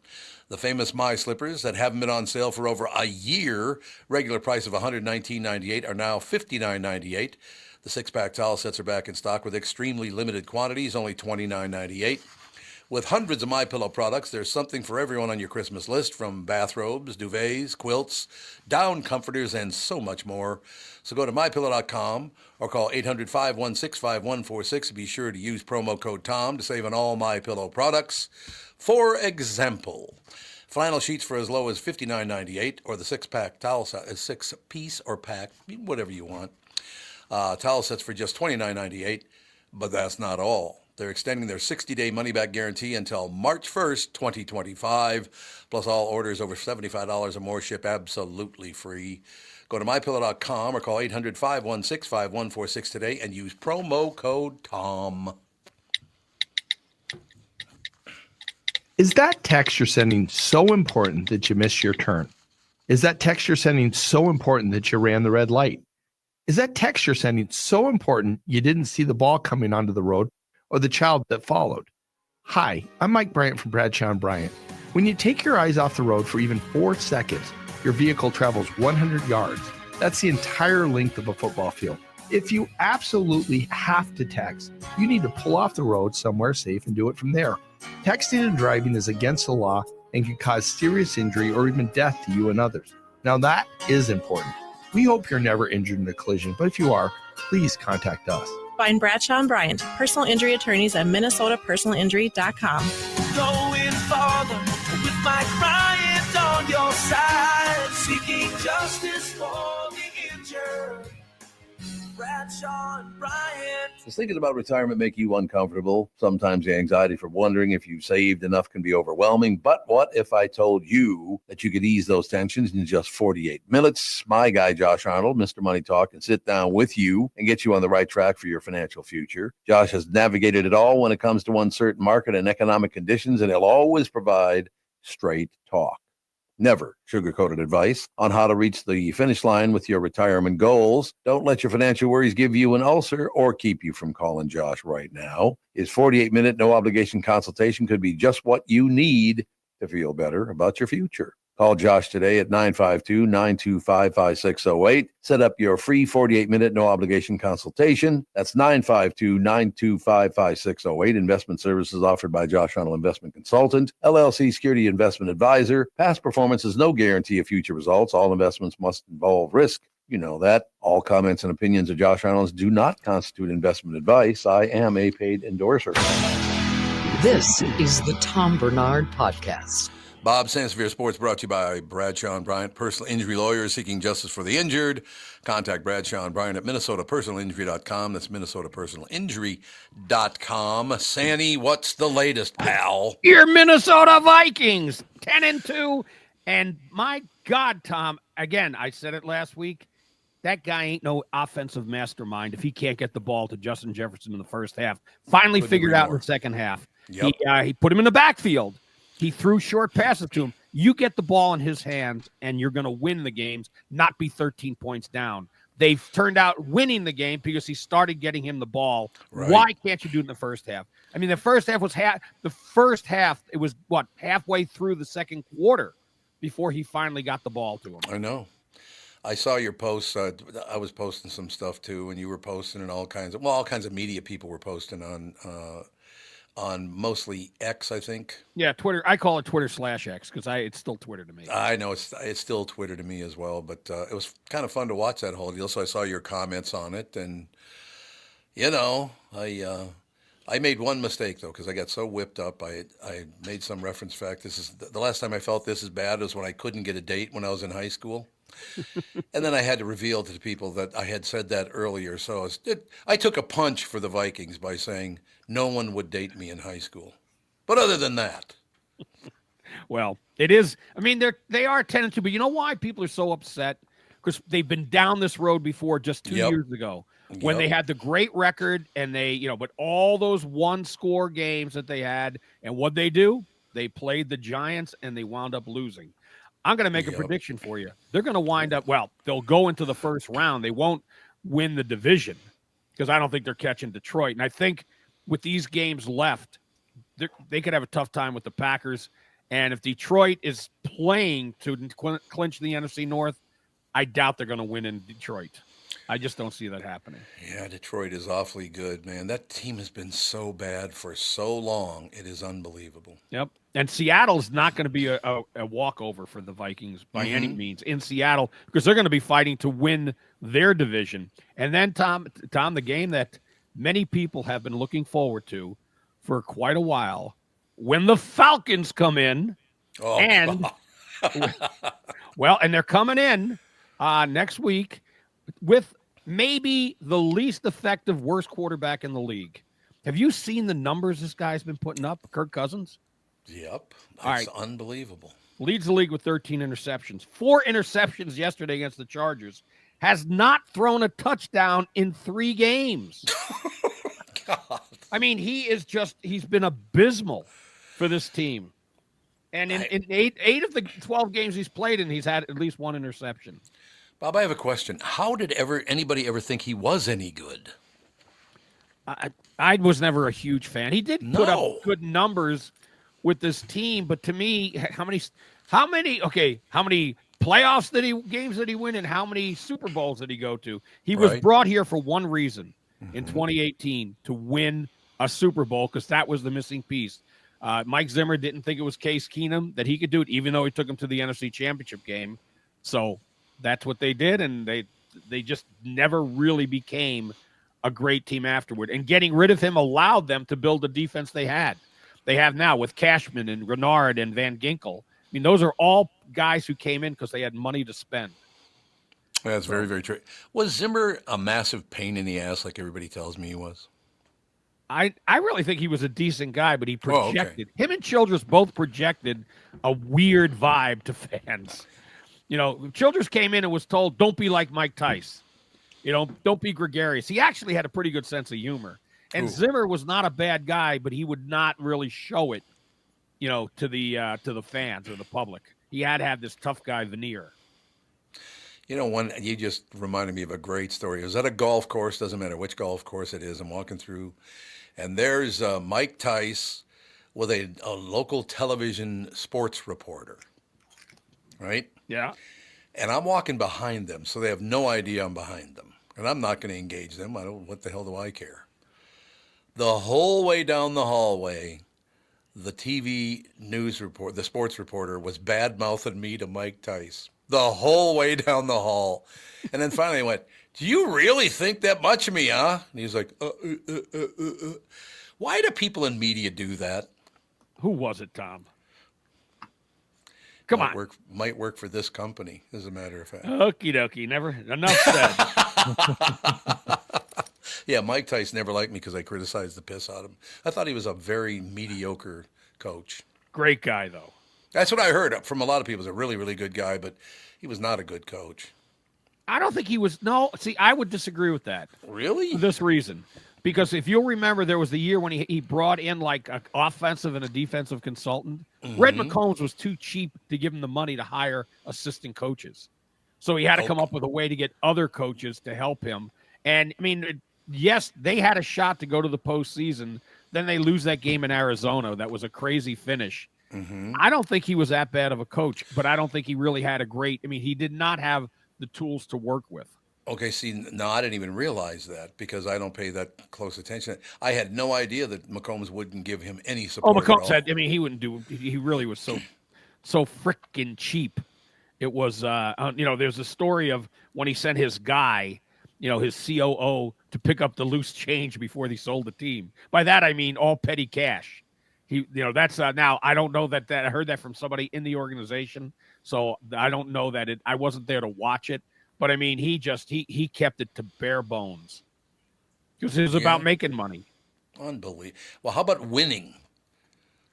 The famous My Slippers that haven't been on sale for over a year, regular price of $119.98, are now $59.98. The six-pack towel sets are back in stock with extremely limited quantities, only $29.98. With hundreds of MyPillow products, there's something for everyone on your Christmas list, from bathrobes, duvets, quilts, down comforters, and so much more. So go to MyPillow.com or call 800-516-5146 and be sure to use promo code TOM to save on all MyPillow products. For example, flannel sheets for as low as $59.98, or the six-pack towel set, six-piece or pack, whatever you want. Towel sets for just $29.98, but that's not all. They're extending their 60-day money-back guarantee until March 1st, 2025. Plus, all orders over $75 or more ship absolutely free. Go to MyPillow.com or call 800-516-5146 today and use promo code TOM. Is that text you're sending so important that you missed your turn? Is that text you're sending so important that you ran the red light? Is that text you're sending so important you didn't see the ball coming onto the road or the child that followed? Hi, I'm Mike Bryant from Bradshaw and Bryant. When you take your eyes off the road for even 4 seconds, your vehicle travels 100 yards. That's the entire length of a football field. If you absolutely have to text, you need to pull off the road somewhere safe and do it from there. Texting and driving is against the law and can cause serious injury or even death to you and others. Now that is important. We hope you're never injured in a collision, but if you are, please contact us. Find Bradshaw and Bryant, personal injury attorneys at minnesotapersonalinjury.com. Going farther with Mike Bryant on your side, seeking justice for the injured. Bradshaw and Bryant. Does thinking about retirement make you uncomfortable? Sometimes the anxiety for wondering if you've saved enough can be overwhelming. But what if I told you that you could ease those tensions in just 48 minutes? My guy, Josh Arnold, Mr. Money Talk, can sit down with you and get you on the right track for your financial future. Josh has navigated it all when it comes to uncertain market and economic conditions, and he'll always provide straight talk. Never sugar-coated advice on how to reach the finish line with your retirement goals. Don't let your financial worries give you an ulcer or keep you from calling Josh right now. His 48-minute no-obligation consultation could be just what you need to feel better about your future. Call Josh today at 952-925-5608. Set up your free 48-minute no-obligation consultation. That's 952-925-5608. Investment services offered by Josh Arnold Investment Consultant, LLC Security Investment Advisor. Past performance is no guarantee of future results. All investments must involve risk. You know that. All comments and opinions of Josh Arnold do not constitute investment advice. I am a paid endorser. This is the Tom Barnard Podcast. Bob Sansevere Sports brought to you by Bradshaw and Bryant, personal injury lawyers seeking justice for the injured. Contact Bradshaw and Bryant at MinnesotaPersonalInjury.com. That's MinnesotaPersonalInjury.com. Sandy, what's the latest, pal? Your Minnesota Vikings, 10-2. And my God, Tom, again, I said it last week, that guy ain't no offensive mastermind if he can't get the ball to Justin Jefferson in the first half. Finally figured out in the second half. Yep. He put him in the backfield. He threw short passes to him. You get the ball in his hands, and you're going to win the games, not be 13 points down. They've turned out winning the game because he started getting him the ball. Right. Why can't you do it in the first half? I mean, the first half was it was halfway through the second quarter before he finally got the ball to him. I know. I saw your posts. I was posting some stuff too, and you were posting, and all kinds of media people were posting on mostly X, I think. Yeah, Twitter. I call it Twitter/X because it's still Twitter to me. I know it's still Twitter to me as well, but it was kind of fun to watch that whole deal. So I saw your comments on it, and I made one mistake though because I got so whipped up. I made some reference fact. This is the last time I felt this as bad was when I couldn't get a date when I was in high school. And then I had to reveal to the people that I had said that earlier. So I took a punch for the Vikings by saying no one would date me in high school. But other than that. Well, it is. I mean, they are 10-2, but you know why people are so upset? Because they've been down this road before just 2 years ago when they had the great record and but all those one-score games that they had, and what'd they do? They played the Giants and they wound up losing. I'm going to make a prediction for you. They're going to wind up, they'll go into the first round. They won't win the division because I don't think they're catching Detroit. And I think with these games left, they could have a tough time with the Packers. And if Detroit is playing to clinch the NFC North, I doubt they're going to win in Detroit. I just don't see that happening. Yeah, Detroit is awfully good, man. That team has been so bad for so long. It is unbelievable. Yep. And Seattle's not going to be a walkover for the Vikings by any means in Seattle because they're going to be fighting to win their division. And then, Tom, the game that many people have been looking forward to for quite a while, when the Falcons come in, and they're coming in next week with maybe the least effective, worst quarterback in the league. Have you seen the numbers this guy's been putting up, Kirk Cousins? Yep. That's unbelievable. Leads the league with 13 interceptions. 4 interceptions yesterday against the Chargers. Has not thrown a touchdown in 3 games. God. I mean, he's been abysmal for this team. And in eight of the 12 games he's played in, he's had at least 1 interception. Bob, I have a question. How did anybody ever think he was any good? I was never a huge fan. He did put up good numbers with this team, but to me, how many playoffs games did he win, and how many Super Bowls did he go to? He was brought here for one reason in 2018 to win a Super Bowl because that was the missing piece. Mike Zimmer didn't think it was Case Keenum that he could do it, even though he took him to the NFC Championship game. So that's what they did, and they just never really became a great team afterward. And getting rid of him allowed them to build the defense they have now with Cashman and Renard and Van Ginkel. I mean, those are all guys who came in because they had money to spend. That's very, very true. Was Zimmer a massive pain in the ass like everybody tells me he was? I really think he was a decent guy, but he projected. Him and Childress both projected a weird vibe to fans. Childress came in and was told, don't be like Mike Tice. Don't be gregarious. He actually had a pretty good sense of humor. And Zimmer was not a bad guy, but he would not really show it, to the fans or the public. He had to have this tough guy veneer. You just reminded me of a great story. It was at a golf course, doesn't matter which golf course it is. I'm walking through, and there's Mike Tice with a local television sports reporter, right? Yeah. And I'm walking behind them, so they have no idea I'm behind them. And I'm not going to engage them. What the hell do I care? The whole way down the hallway, the TV news report, the sports reporter was bad-mouthing me to Mike Tice the whole way down the hall. And then finally I went, do you really think that much of me, huh? And he's like, Why do people in media do that? Who was it, Tom? Come on. Might work for this company, as a matter of fact. Okie dokie. Never enough said. Yeah, Mike Tice never liked me because I criticized the piss out of him. I thought he was a very mediocre coach. Great guy, though. That's what I heard from a lot of people. He's a really, really good guy, but he was not a good coach. I don't think he was. No, see, I would disagree with that. Really? For this reason. Because if you'll remember, there was the year when he brought in like an offensive and a defensive consultant. Red McCombs was too cheap to give him the money to hire assistant coaches. So he had to come up with a way to get other coaches to help him. And, I mean, yes, they had a shot to go to the postseason. Then they lose that game in Arizona. That was a crazy finish. I don't think he was that bad of a coach, but I don't think he really had a great – I mean, he did not have the tools to work with. Okay, see, no, I didn't even realize that because I don't pay that close attention. I had no idea that McCombs wouldn't give him any support. Oh, McCombs said, I mean, he wouldn't do – he really was so freaking cheap. It was, there's a story of when he sent his guy, his COO, to pick up the loose change before they sold the team. By that, I mean all petty cash. That's now I don't know that I heard that from somebody in the organization. So I don't know that I wasn't there to watch it, but I mean, he kept it to bare bones because it was about making money. Unbelievable. Well, how about winning?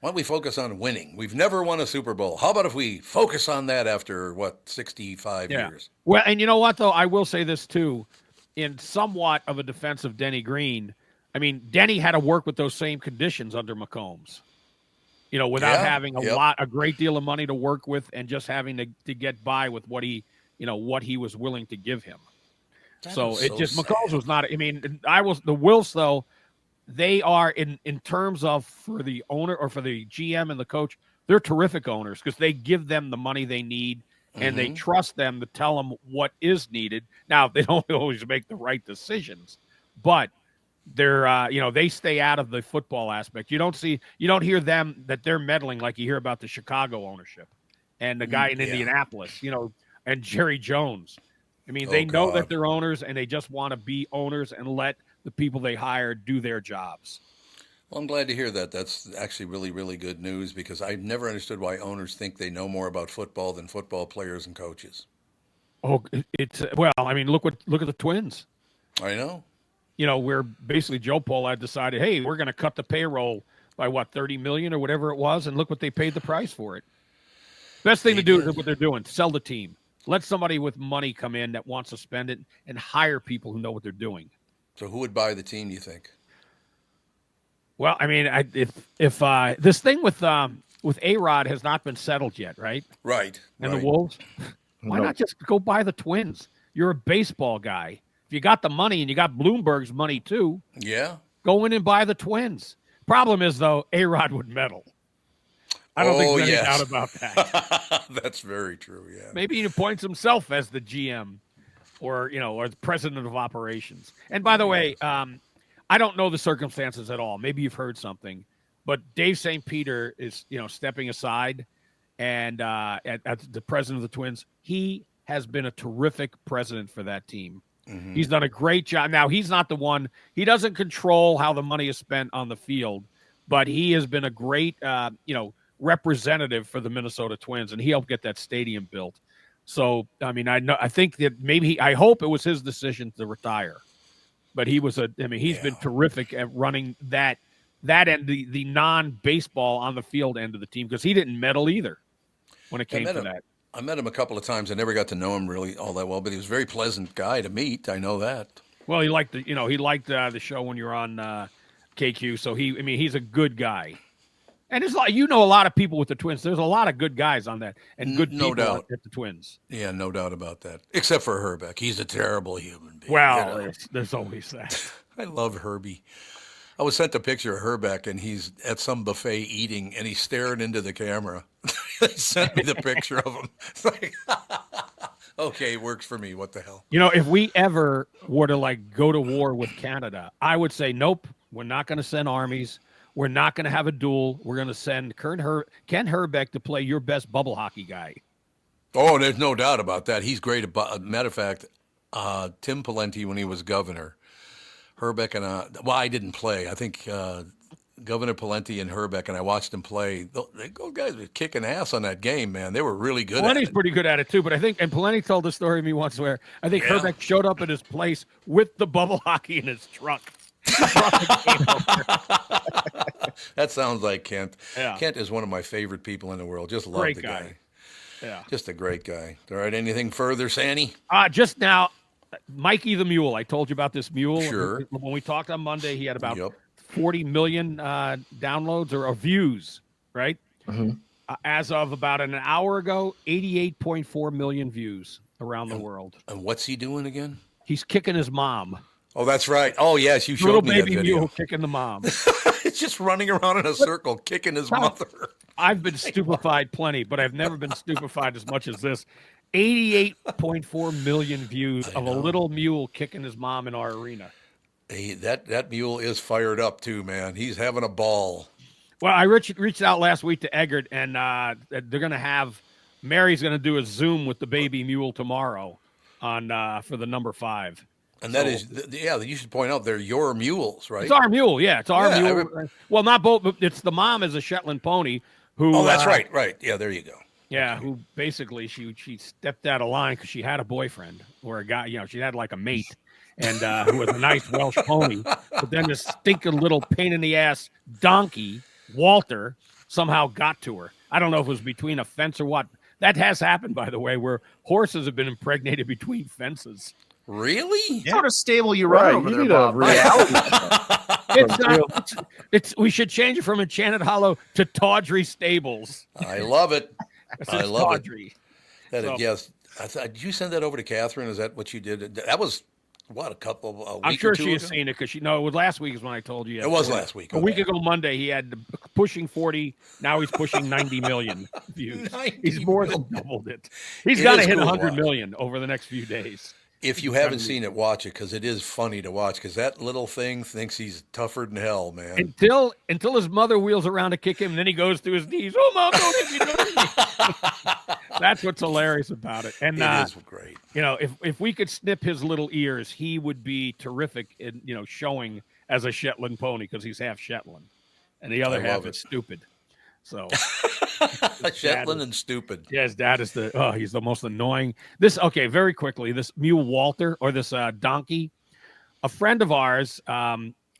Why don't we focus on winning? We've never won a Super Bowl. How about if we focus on that after 65 years? Well, and you know what though? I will say this too, in somewhat of a defense of Denny Green. I mean, Denny had to work with those same conditions under McCombs. Without having a great deal of money to work with and just having to get by with what he was willing to give him. McCombs was not, I mean, the Wills though, they are in terms of for the owner or for the GM and the coach, they're terrific owners because they give them the money they need and they trust them to tell them what is needed. Now, they don't always make the right decisions, but they're they stay out of the football aspect. You don't hear them that they're meddling like you hear about the Chicago ownership and the guy in Indianapolis, and Jerry Jones. I mean, they know that they're owners and they just want to be owners and let the people they hire do their jobs. Well, I'm glad to hear that. That's actually really, really good news because I've never understood why owners think they know more about football than football players and coaches. Oh, I mean, look at the Twins. I know. Where basically Joe Pollard decided, hey, we're going to cut the payroll by $30 million or whatever it was, and look what they paid the price for it. Best thing to do is what they're doing: sell the team. Let somebody with money come in that wants to spend it, and hire people who know what they're doing. So, who would buy the team? Do you think? Well, I mean, if this thing with A-Rod has not been settled yet, right? Right. And the Wolves, why not just go buy the Twins? You're a baseball guy. If you got the money and you got Bloomberg's money too, go in and buy the Twins. Problem is, though, A-Rod would meddle. I don't think there's any doubt about that. That's very true, yeah. Maybe he appoints himself as the GM or the president of operations. And by the way, I don't know the circumstances at all. Maybe you've heard something. But Dave St. Peter is, stepping aside and at the president of the Twins. He has been a terrific president for that team. He's done a great job. Now, he's not the one. He doesn't control how the money is spent on the field, but he has been a great, representative for the Minnesota Twins, and he helped get that stadium built. So, I mean, I think that I hope it was his decision to retire, but he's been terrific at running that end, the non-baseball on the field end of the team, because he didn't meddle either when it came to that. I met him a couple of times. I never got to know him really all that well, but he was a very pleasant guy to meet. I know that. Well, he liked the show when you're on KQ. So he's a good guy. And there's a lot of people with the Twins. There's a lot of good guys on that and good people at the Twins. Yeah, no doubt about that. Except for Herbeck. He's a terrible human being. Well, there's always that. I love Herbie. I was sent a picture of Herbeck, and he's at some buffet eating, and he's staring into the camera. They sent me the picture of him. It's like, okay, works for me. What the hell? If we ever were to go to war with Canada, I would say, nope, we're not going to send armies. We're not going to have a duel. We're going to send Ken Herbeck to play your best bubble hockey guy. Oh, there's no doubt about that. He's great. Matter of fact, Tim Pawlenty, when he was governor, Herbeck and I didn't play. I think Governor Palenti and Herbeck, and I watched them play. Those guys were kicking ass on that game, man. They were really good at it. Pretty good at it, too. But I think, and Palenti told the story to me once where I think Herbeck showed up at his place with the bubble hockey in his truck. That sounds like Kent. Yeah. Kent is one of my favorite people in the world. Just love the guy. Yeah. Just a great guy. All right. Anything further, Sandy? Just now, Mikey the Mule. I told you about this mule. Sure. When we talked on Monday, he had about 40 million downloads or views, right? Mm-hmm. As of about an hour ago, 88.4 million views around the world. And what's he doing again? He's kicking his mom. Oh, that's right. Oh, yes, you showed Little me that baby video. mule kicking the mom. It's just running around in a circle, kicking his mother. I've been stupefied plenty, but I've never been stupefied as much as this. 88.4 million views of a little mule kicking his mom in our arena. Hey, that mule is fired up too, man. He's having a ball. Well, I reached out last week to Egert, and they're going to have Mary's going to do a Zoom with the baby mule tomorrow on for the number 5. And that is, you should point out they're your mules, right? It's our mule, yeah. It's our mule. Well, not both, but it's the mom is a Shetland pony who. Oh, that's right. Yeah, there you go. Yeah, who basically she stepped out of line because she had a boyfriend or a guy. She had like a mate, and who was a nice Welsh pony. But then this stinking little pain in the ass donkey, Walter, somehow got to her. I don't know if it was between a fence or what. That has happened, by the way, where horses have been impregnated between fences. Really? What sort of stable you run over there, Bob? We should change it from Enchanted Hollow to Tawdry Stables. I love it. I love Tawdry. it. Yes. Did you send that over to Catherine? Is that what you did? That was what, a week I'm sure or two she has ago? seen it because it was last week is when I told you. It was last week. A week ago Monday, he had pushing 40. Now he's pushing 90 million views. He's more than doubled it. He's got to hit 100 million over the next few days. If you haven't seen it, watch it because it is funny to watch because that little thing thinks he's tougher than hell, man. Until his mother wheels around to kick him, and then he goes to his knees. Oh, Mom, don't hit me, don't hit me. That's what's hilarious about it. And it is great. If we could snip his little ears, he would be terrific in showing as a Shetland pony because he's half Shetland, and the other half is stupid. So Shetland and stupid. Yeah, his dad is he's the most annoying. Very quickly, this mule Walter or this donkey, a friend of ours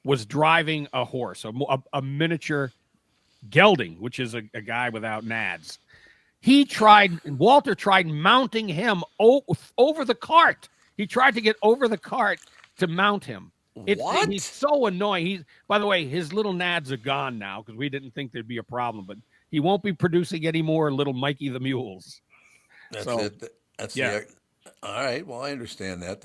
was driving a horse, a miniature gelding, which is a guy without nads. Walter tried mounting him over the cart. He tried to get over the cart to mount him. He's so annoying. By the way, his little nads are gone now because we didn't think there'd be a problem, but he won't be producing any more little Mikey the mules. That's it. All right. Well, I understand that.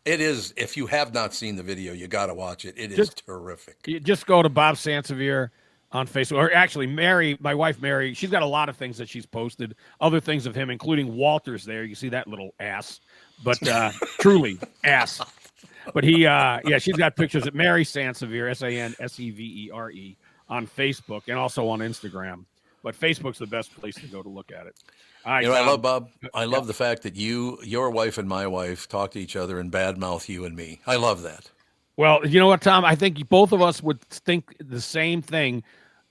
It is. If you have not seen the video, you got to watch it. It is terrific. You just go to Bob Sansevere on Facebook, or actually Mary, my wife Mary. She's got a lot of things that she's posted, other things of him, including Walter's there. You see that little ass, but truly ass. But she's got pictures at Mary Sansevere, Sansevere, on Facebook and also on Instagram. But Facebook's the best place to go to look at it. All right, I love Bob. I love the fact that your wife and my wife talk to each other and badmouth you and me. I love that. Well, you know what, Tom? I think both of us would think the same thing.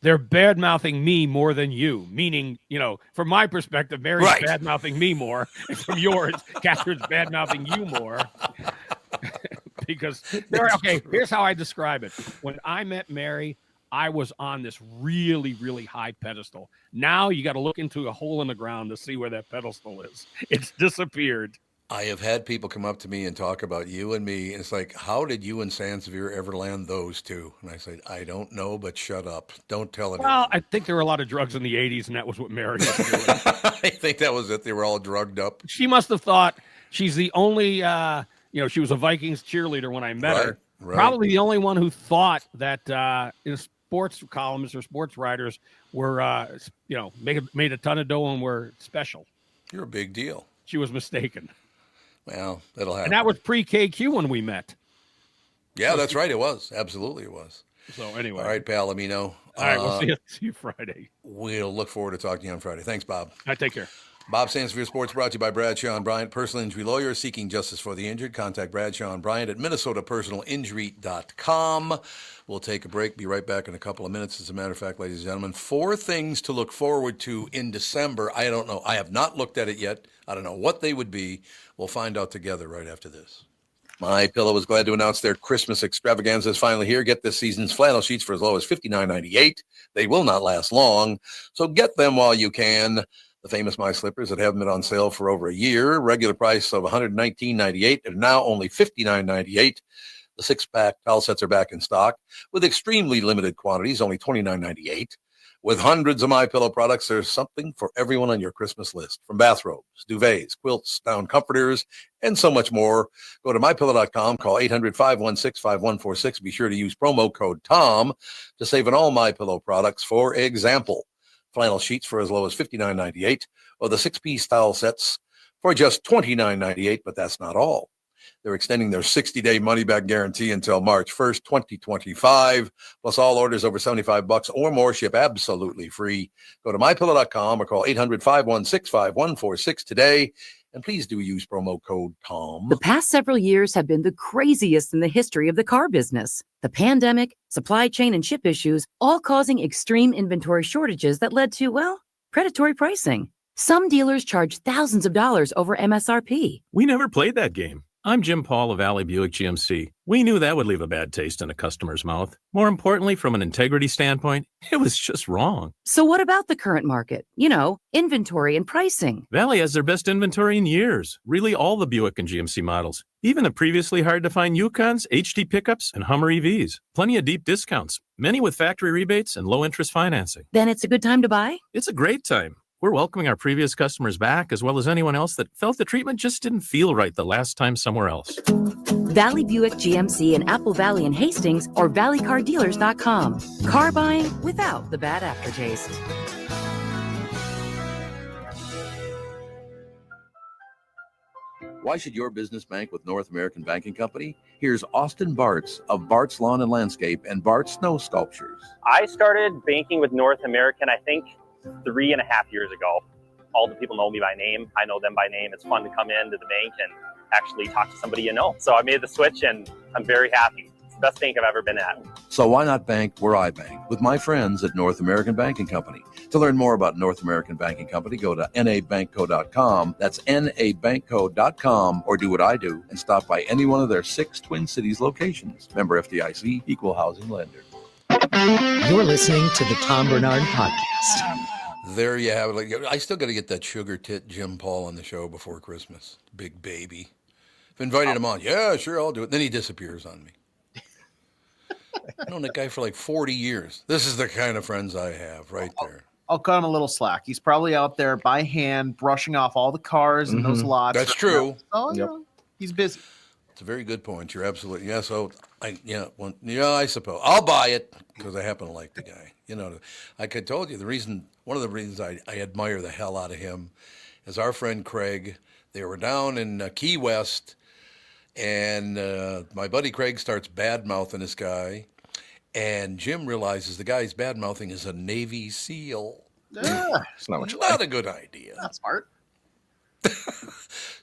They're bad-mouthing me more than you, meaning, from my perspective, Mary's bad-mouthing me more. And from yours, Catherine's bad-mouthing you more. Because, here's how I describe it. When I met Mary, I was on this really, really high pedestal. Now you got to look into a hole in the ground to see where that pedestal is. It's disappeared. I have had people come up to me and talk about you and me. And it's like, how did you and Sansevere ever land those two? And I said, I don't know, but shut up. Don't tell anyone. Well, I think there were a lot of drugs in the 80s, and that was what Mary was doing. I think that was it. They were all drugged up. She must have thought she's the only, she was a Vikings cheerleader when I met her. Right. Probably the only one who thought that sports columnists or sports writers were, made a ton of dough and were special. You're a big deal. She was mistaken. Well, that'll happen. And that was pre-KQ when we met. Yeah, that's right. It was. Absolutely it was. So anyway. All right, Palomino. All right, we'll see you Friday. We'll look forward to talking to you on Friday. Thanks, Bob. All right, take care. Bob Sansevere Sports brought to you by Bradshaw and Bryant, personal injury lawyer seeking justice for the injured. Contact Bradshaw and Bryant at minnesotapersonalinjury.com. We'll take a break. Be right back in a couple of minutes. As a matter of fact, ladies and gentlemen, 4 things to look forward to in December. I don't know. I have not looked at it yet. I don't know what they would be. We'll find out together right after this. My Pillow is glad to announce their Christmas extravaganza is finally here. Get this season's flannel sheets for as low as $59.98. They will not last long, so get them while you can. The famous My Slippers that haven't been on sale for over a year. Regular price of $119.98 and now only $59.98. The 6-pack towel sets are back in stock with extremely limited quantities, only $29.98. With hundreds of My Pillow products, there's something for everyone on your Christmas list. From bathrobes, duvets, quilts, down comforters, and so much more. Go to mypillow.com, call 800-516-5146. Be sure to use promo code TOM to save on all My Pillow products. For example, flannel sheets for as low as $59.98, or the 6-piece towel sets for just $29.98, but that's not all. They're extending their 60-day money-back guarantee until March 1st, 2025, plus all orders over $75 or more ship absolutely free. Go to mypillow.com or call 800-516-5146 today, and please do use promo code TOM. The past several years have been the craziest in the history of the car business. The pandemic, supply chain and chip issues, all causing extreme inventory shortages that led to, well, predatory pricing. Some dealers charge thousands of dollars over MSRP. We never played that game. I'm Jim Paul of Valley Buick GMC. We knew that would leave a bad taste in a customer's mouth. More importantly, from an integrity standpoint, it was just wrong. So what about the current market? You know, inventory and pricing. Valley has their best inventory in years. Really all the Buick and GMC models. Even the previously hard-to-find Yukons, HD pickups, and Hummer EVs. Plenty of deep discounts. Many with factory rebates and low-interest financing. Then it's a good time to buy? It's a great time. We're welcoming our previous customers back, as well as anyone else that felt the treatment just didn't feel right the last time somewhere else. Valley Buick GMC in Apple Valley and Hastings or valleycardealers.com. Car buying without the bad aftertaste. Why should your business bank with North American Banking Company? Here's Austin Bartz of Bartz Lawn and Landscape and Bartz Snow Sculptures. I started banking with North American, I think, 3.5 years ago. All the people know me by name. I know them by name. It's fun to come into the bank and actually talk to somebody you know. So I made the switch and I'm very happy. It's the best bank I've ever been at. So why not bank where I bank? With my friends at North American Banking Company. To learn more about North American Banking Company, go to nabankco.com. That's nabankco.com, or do what I do and stop by any one of their 6 Twin Cities locations. Member FDIC, equal housing lender. You're listening to the Tom Barnard Podcast. There you have it. I still got to get that sugar tit Jim Paul on the show before Christmas. Big baby. I've invited him on. Yeah, sure, I'll do it. Then he disappears on me. I've known that guy for like 40 years. This is the kind of friends I have right there. I'll cut him a little slack. He's probably out there by hand brushing off all the cars and those lots. That's true. Oh, yeah. He's busy. It's a very good point. You're absolutely, yeah. So I suppose I'll buy it because I happen to like the guy. You know, I could told you one of the reasons I admire the hell out of him is our friend Craig. They were down in Key West, and my buddy Craig starts bad-mouthing this guy, and Jim realizes the guy's bad-mouthing is a Navy SEAL. It's not a good idea. That's smart.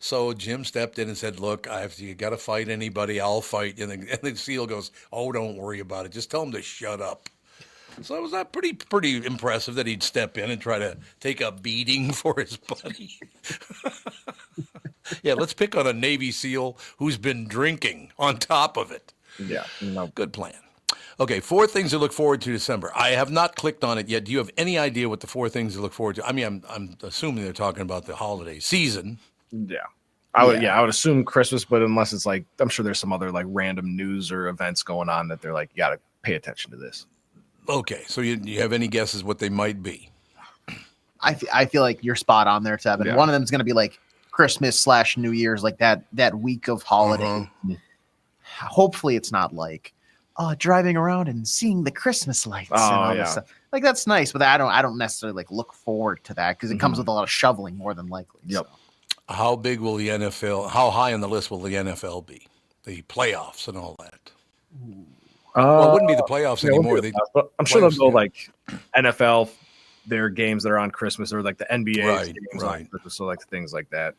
So Jim stepped in and said, look, you got to fight anybody, I'll fight you. And the SEAL goes, oh, don't worry about it. Just tell him to shut up. So it was pretty impressive that he'd step in and try to take a beating for his buddy. Yeah, let's pick on a Navy SEAL who's been drinking on top of it. Yeah. No. Good plan. Okay, 4 things to look forward to December. I have not clicked on it yet. Do you have any idea what the 4 things to look forward to? I mean, I'm assuming they're talking about the holiday season. Yeah. I would assume Christmas, but unless it's like, I'm sure there's some other like random news or events going on that they're like, you got to pay attention to this. Okay, so you have any guesses what they might be? I feel like you're spot on there, Tevin. Yeah. One of them is going to be like Christmas/New Year's, like that week of holiday. Hopefully it's not like driving around and seeing the Christmas lights and all this stuff. Like that's nice, but I don't necessarily like look forward to that because it comes with a lot of shoveling more than likely. Yep. So. How big will the NFL? How high on the list will the NFL be? The playoffs and all that. Well, it wouldn't be the playoffs anymore. I'm sure they'll go like NFL their games that are on Christmas, or like the NBA Right, games right. on Christmas, so like things like that.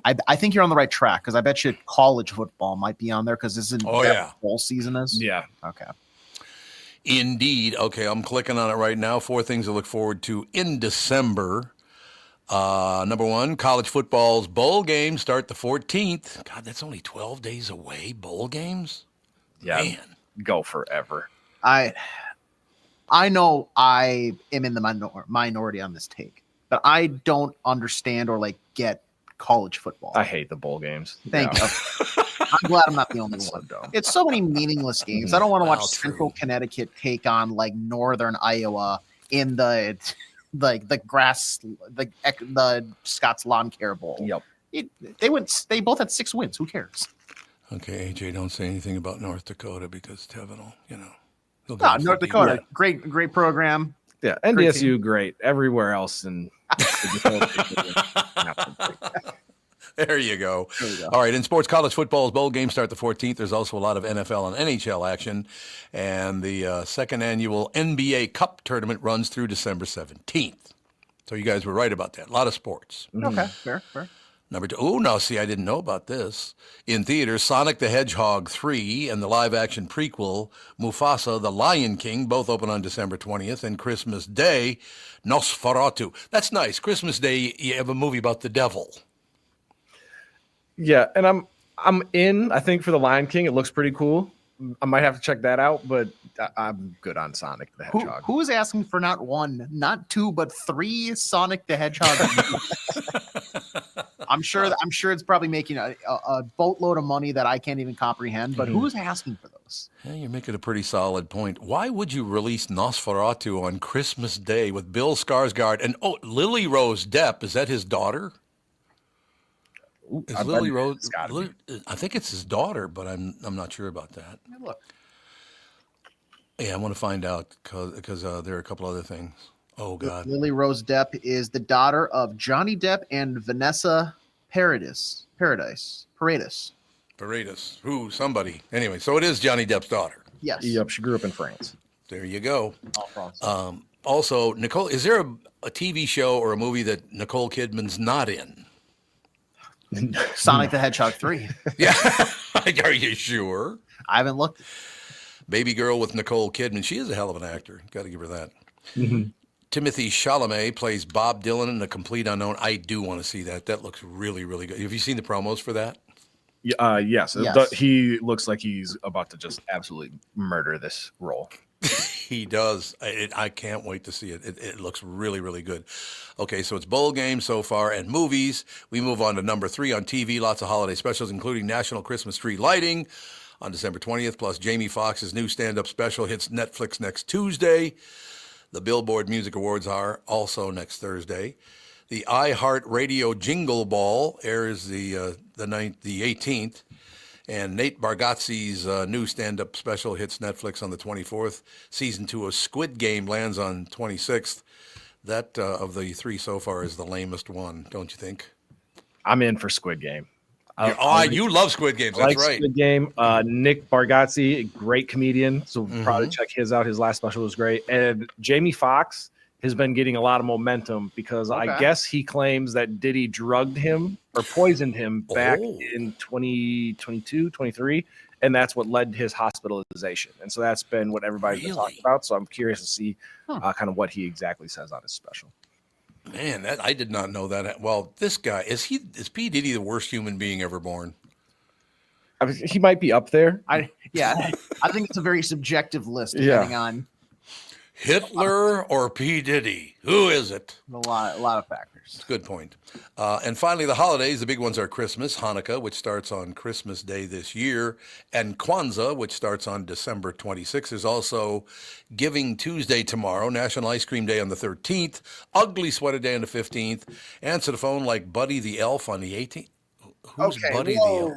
I think you're on the right track, because I bet you college football might be on there, because this is bowl season is. Yeah. Okay. Indeed. Okay, I'm clicking on it right now. 4 things to look forward to in December. Number 1, college football's bowl games start the 14th. God, that's only 12 days away. Bowl games? Yeah. Man. Go forever. I know I am in the minority on this take, but I don't understand or like get college football. I hate the bowl games. Thank you. I'm glad I'm not the only one. It's so many meaningless games. I don't want to watch Central Connecticut take on like Northern Iowa in the Scott's Lawn Care Bowl. Yep. They both had 6 wins. Who cares? Okay, AJ, don't say anything about North Dakota, because Tevin will, North Dakota, great program. Yeah, NDSU, great. Everywhere else, and There you go. All right, in sports, college football's bowl games start the 14th. There's also a lot of NFL and NHL action, and the second annual NBA Cup tournament runs through December 17th. So you guys were right about that. A lot of sports. Okay, fair. Number 2. Oh, now see, I didn't know about this. In theaters, Sonic the Hedgehog 3 and the live-action prequel, Mufasa, the Lion King, both open on December 20th. And Christmas Day, Nosferatu. That's nice. Christmas Day, you have a movie about the devil. Yeah, and I'm in. I think for the Lion King, it looks pretty cool. I might have to check that out, but I'm good on Sonic the Hedgehog. Who is asking for not 1, not 2, but 3 Sonic the Hedgehog? I'm sure it's probably making a boatload of money that I can't even comprehend. But who's asking for those? Yeah, you're making a pretty solid point. Why would you release Nosferatu on Christmas Day with Bill Skarsgård and Lily Rose Depp? Is that his daughter? Is Lily Rose? I think it's his daughter, but I'm not sure about that. Look. Yeah, I want to find out because there are a couple other things. Oh God. Lily Rose Depp is the daughter of Johnny Depp and Vanessa Paradis. Who? Somebody. Anyway, so it is Johnny Depp's daughter. Yes. Yep. She grew up in France. There you go. France. Also, Nicole, is there a TV show or a movie that Nicole Kidman's not in? Sonic the Hedgehog 3. Yeah. Are you sure? I haven't looked. Baby Girl with Nicole Kidman. She is a hell of an actor. Got to give her that. Mm-hmm. Timothy Chalamet plays Bob Dylan in The Complete Unknown. I do want to see that. That looks really, really good. Have you seen the promos for that? Yes. He looks like he's about to just absolutely murder this role. He does. I can't wait to see it. It looks really, really good. Okay, so it's bowl games so far and movies. We move on to number 3 on TV. Lots of holiday specials, including National Christmas Tree Lighting on December 20th, plus Jamie Foxx's new stand-up special hits Netflix next Tuesday. The Billboard Music Awards are also next Thursday. The iHeartRadio Jingle Ball airs the 18th. And Nate Bargatze's new stand-up special hits Netflix on the 24th. Season 2 of Squid Game lands on 26th. That, of the 3 so far, is the lamest one, don't you think? I'm in for Squid Game. You love Squid Games. That's right. Squid Game. Nick Bargatze, great comedian. So probably check his out. His last special was great. And Jamie Foxx has been getting a lot of momentum because I guess he claims that Diddy drugged him or poisoned him back in 2022, 23. And that's what led to his hospitalization. And so that's been what everybody's been talking about. So I'm curious to see kind of what he exactly says on his special. Man, I did not know that. Well, this guy, is P. Diddy the worst human being ever born? I mean, he might be up there. I think it's a very subjective list depending on Hitler or P. Diddy. Who is it? A lot of factors. Good point. And finally, the holidays. The big ones are Christmas, Hanukkah, which starts on Christmas Day this year, and Kwanzaa, which starts on December 26th. There's also Giving Tuesday tomorrow, National Ice Cream Day on the 13th, Ugly Sweater Day on the 15th. Answer the phone like Buddy the Elf on the 18th. Who's Buddy the Elf?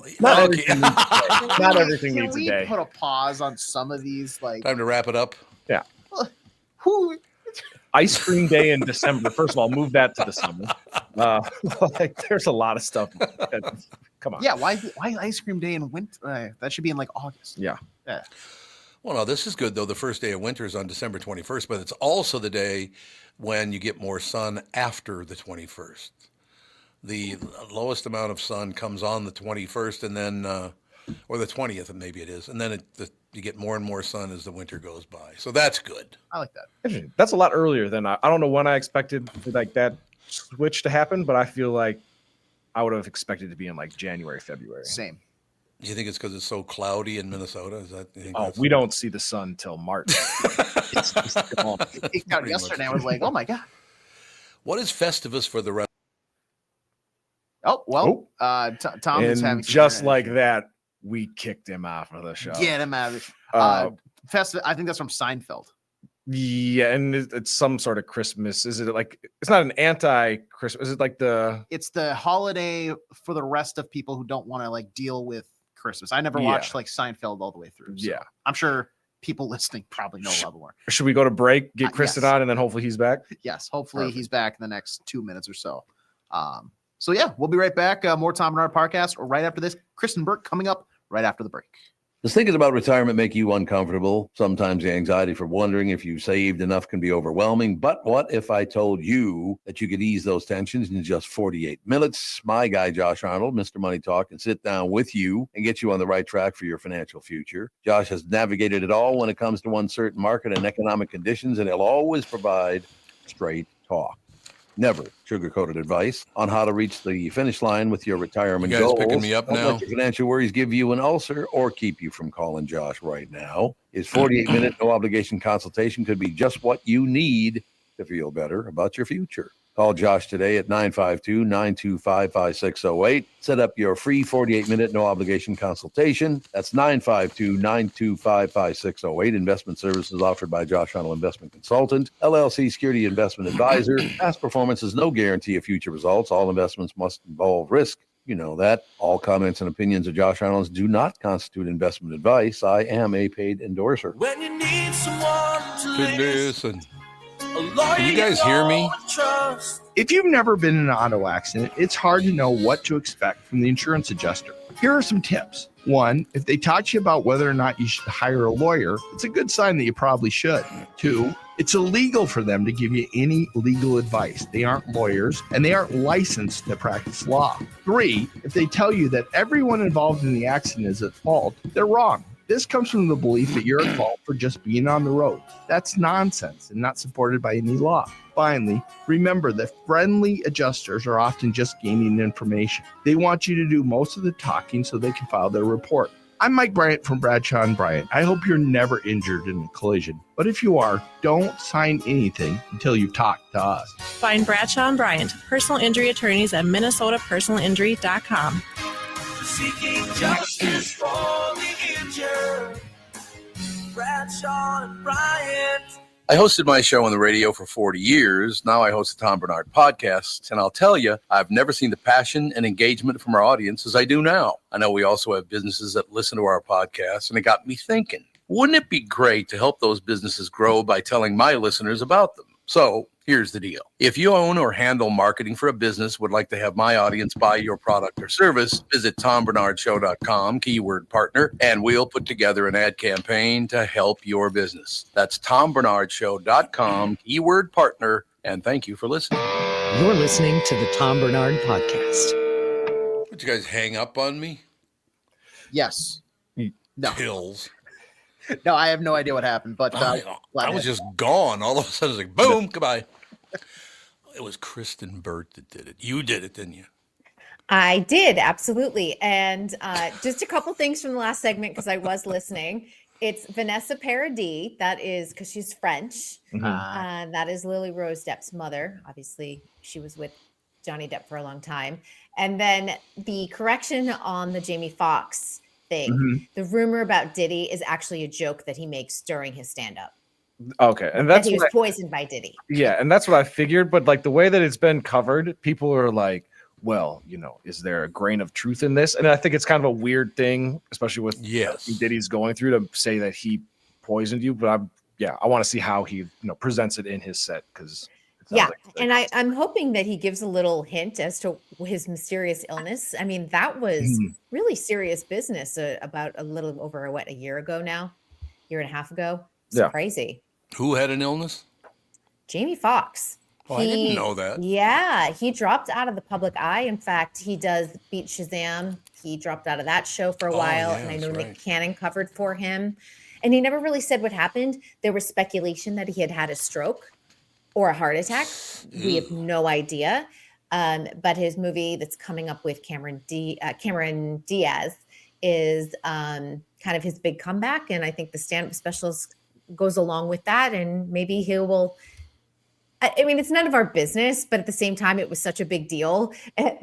Not everything needs a day. Can we put a pause on some of these? Time to wrap it up? Yeah. Who? Ice Cream Day in December. First of all, move that to the summer. There's a lot of stuff. Come on. Yeah, why Ice Cream Day in winter? That should be in like August. Yeah. Well, no, this is good, though. The first day of winter is on December 21st, but it's also the day when you get more sun after the 21st. The lowest amount of sun comes on the 21st and then, or the 20th, maybe it is. And then you get more and more sun as the winter goes by. So that's good. I like that. That's a lot earlier than I don't know when I expected like that switch to happen, but I feel like I would have expected to be in like January, February. Same. Do you think it's because it's so cloudy in Minnesota? Is that? We don't see the sun till March. It's peaked out yesterday. I was like, oh my God. What is Festivus for the rest? Oh, well, Tom is having just like that, we kicked him off of the show. Get him out of it. Festivus, I think that's from Seinfeld. Yeah, and it's some sort of Christmas. Is it like it's not an anti-Christmas? Is it like it's the holiday for the rest of people who don't want to like deal with Christmas? I never watched like Seinfeld all the way through. So yeah, I'm sure people listening probably know a lot more. Should we go to break, get Kristen on, and then hopefully he's back? Yes, hopefully he's back in the next 2 minutes or so. So yeah, we'll be right back. More Tom Barnard podcast right after this. Kristen Burke coming up right after the break. Does thinking about retirement make you uncomfortable? Sometimes the anxiety for wondering if you've saved enough can be overwhelming. But what if I told you that you could ease those tensions in just 48 minutes? My guy, Josh Arnold, Mr. Money Talk, can sit down with you and get you on the right track for your financial future. Josh has navigated it all when it comes to uncertain market and economic conditions, and he'll always provide straight talk. Never sugar-coated advice on how to reach the finish line with your retirement you guys goals. Picking me up Don't now? let your financial worries give you an ulcer or keep you from calling Josh right now. His 48-minute no-obligation consultation could be just what you need to feel better about your future. Call Josh today at 952-925-5608. Set up your free 48-minute no-obligation consultation. That's 952-925-5608. Investment services offered by Josh Arnold Investment Consultant, LLC Security Investment Advisor. Past performance is no guarantee of future results. All investments must involve risk. You know that. All comments and opinions of Josh Arnold do not constitute investment advice. I am a paid endorser. When you need someone to listen. Can you guys hear me? If you've never been in an auto accident, it's hard to know what to expect from the insurance adjuster. Here are some tips. 1, if they talk to you about whether or not you should hire a lawyer, it's a good sign that you probably should. 2, it's illegal for them to give you any legal advice. They aren't lawyers and they aren't licensed to practice law. 3, if they tell you that everyone involved in the accident is at fault, they're wrong. This comes from the belief that you're at fault for just being on the road. That's nonsense and not supported by any law. Finally, remember that friendly adjusters are often just gaining information. They want you to do most of the talking so they can file their report. I'm Mike Bryant from Bradshaw & Bryant. I hope you're never injured in a collision. But if you are, don't sign anything until you've talked to us. Find Bradshaw & Bryant, personal injury attorneys at minnesotapersonalinjury.com. Seeking justice for the injured. Bradshaw and Bryant. I hosted my show on the radio for 40 years. Now I host the Tom Barnard Podcast, and I'll tell you, I've never seen the passion and engagement from our audience as I do now. I know we also have businesses that listen to our podcast, and it got me thinking, wouldn't it be great to help those businesses grow by telling my listeners about them? So here's the deal. If you own or handle marketing for a business, would like to have my audience buy your product or service, visit TomBarnardShow.com, keyword partner, and we'll put together an ad campaign to help your business. That's TomBarnardShow.com, keyword partner, and thank you for listening. You're listening to the Tom Barnard Podcast. Would you guys hang up on me? Yes. No. Pills. No, I have no idea what happened, but I was just gone. All of a sudden, it's like, boom, goodbye. It was Kristen Burt that did it. You did it, didn't you? I did, absolutely. And just a couple things from the last segment, because I was listening. It's Vanessa Paradis. That is because she's French. Mm-hmm. That is Lily Rose Depp's mother. Obviously, she was with Johnny Depp for a long time. And then the correction on the Jamie Foxx thing. Mm-hmm. The rumor about Diddy is actually a joke that he makes during his stand-up. Okay, and that's that he was poisoned by Diddy. Yeah, and that's what I figured. But like the way that it's been covered, people are like, "Well, you know, is there a grain of truth in this?" And I think it's kind of a weird thing, especially with what Diddy's going through, to say that he poisoned you. But I want to see how he presents it in his set, because and I'm hoping that he gives a little hint as to his mysterious illness. I mean, that was really serious business about a little over a year ago now. year and a half ago. It's Yeah. crazy. Who had an illness? Jamie Foxx. Oh, I didn't know that. Yeah, he dropped out of the public eye. In fact, he does Beat Shazam. He dropped out of that show for a while, yeah, and I know that's Nick right. Cannon covered for him. And he never really said what happened. There was speculation that he had a stroke or a heart attack. We have no idea. But his movie that's coming up with Cameron Diaz is kind of his big comeback, and I think the stand-up specialist goes along with that, and maybe he will. I mean, it's none of our business, but at the same time, it was such a big deal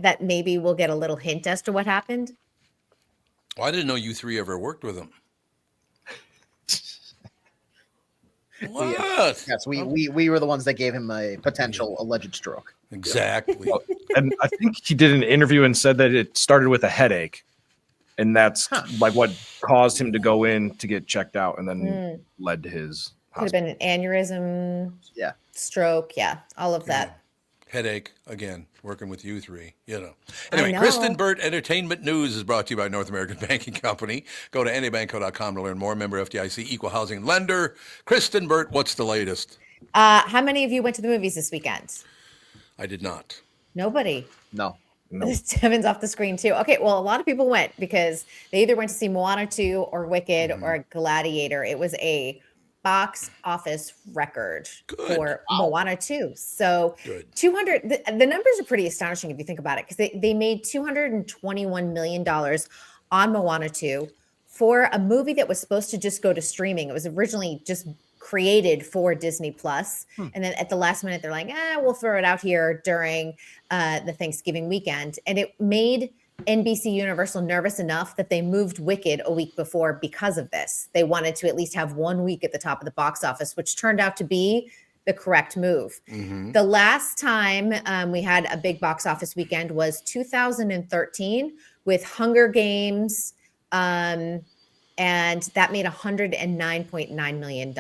that maybe we'll get a little hint as to what happened. Well, I didn't know you three ever worked with him. What? Yes, we were the ones that gave him a potential alleged stroke. Exactly. And I think he did an interview and said that it started with a headache, and that's like what caused him to go in to get checked out, and then led to his Could have been an aneurysm, stroke, all of that. Headache, again, working with you three, Anyway, Kristen Burt Entertainment News is brought to you by North American Banking Company. Go to NABanco.com to learn more. Member FDIC, equal housing lender. Kristen Burt, what's the latest? How many of you went to the movies this weekend? I did not. Nobody. No. Devin's off the screen too. Okay, well, a lot of people went because they either went to see Moana 2 or Wicked or Gladiator. It was a box office record for Moana 2. So 200, the numbers are pretty astonishing if you think about it, because they made $221 million on Moana 2 for a movie that was supposed to just go to streaming. It was originally just created for Disney Plus. And then at the last minute, they're like, we'll throw it out here during the Thanksgiving weekend. And it made NBC Universal nervous enough that they moved Wicked a week before because of this. They wanted to at least have 1 week at the top of the box office, which turned out to be the correct move. The last time we had a big box office weekend was 2013 with Hunger Games, and that made $109.9 million.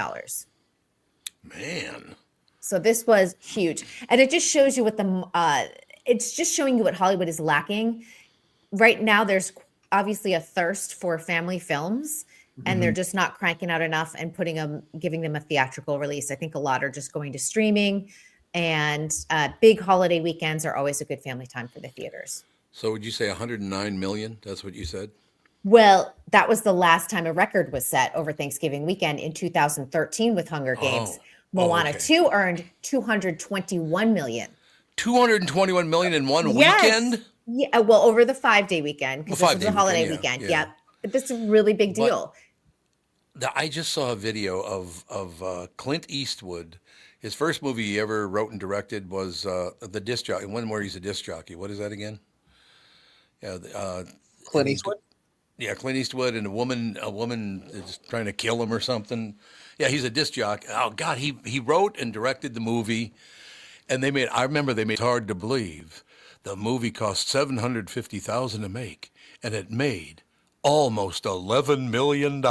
Man. So this was huge. And it just shows you what it's just showing you what Hollywood is lacking. Right now, there's obviously a thirst for family films, and they're just not cranking out enough and giving them a theatrical release. I think a lot are just going to streaming, and big holiday weekends are always a good family time for the theaters. So would you say 109 million? That's what you said? Well, that was the last time a record was set over Thanksgiving weekend in 2013 with Hunger Games. Moana 2 earned $221 million. 221 million in one weekend? Yeah, well, over the 5-day weekend, because this was a holiday weekend. Yeah. But this is a really big deal. I just saw a video of Clint Eastwood. His first movie he ever wrote and directed was the disc jockey, one where he's a disc jockey. What is that again? Yeah, Clint Eastwood. Yeah, Clint Eastwood, and a woman is trying to kill him or something. Yeah, he's a disc jockey. Oh God, he wrote and directed the movie, and I remember they made it hard to believe. The movie cost $750,000 to make, and it made almost $11 million.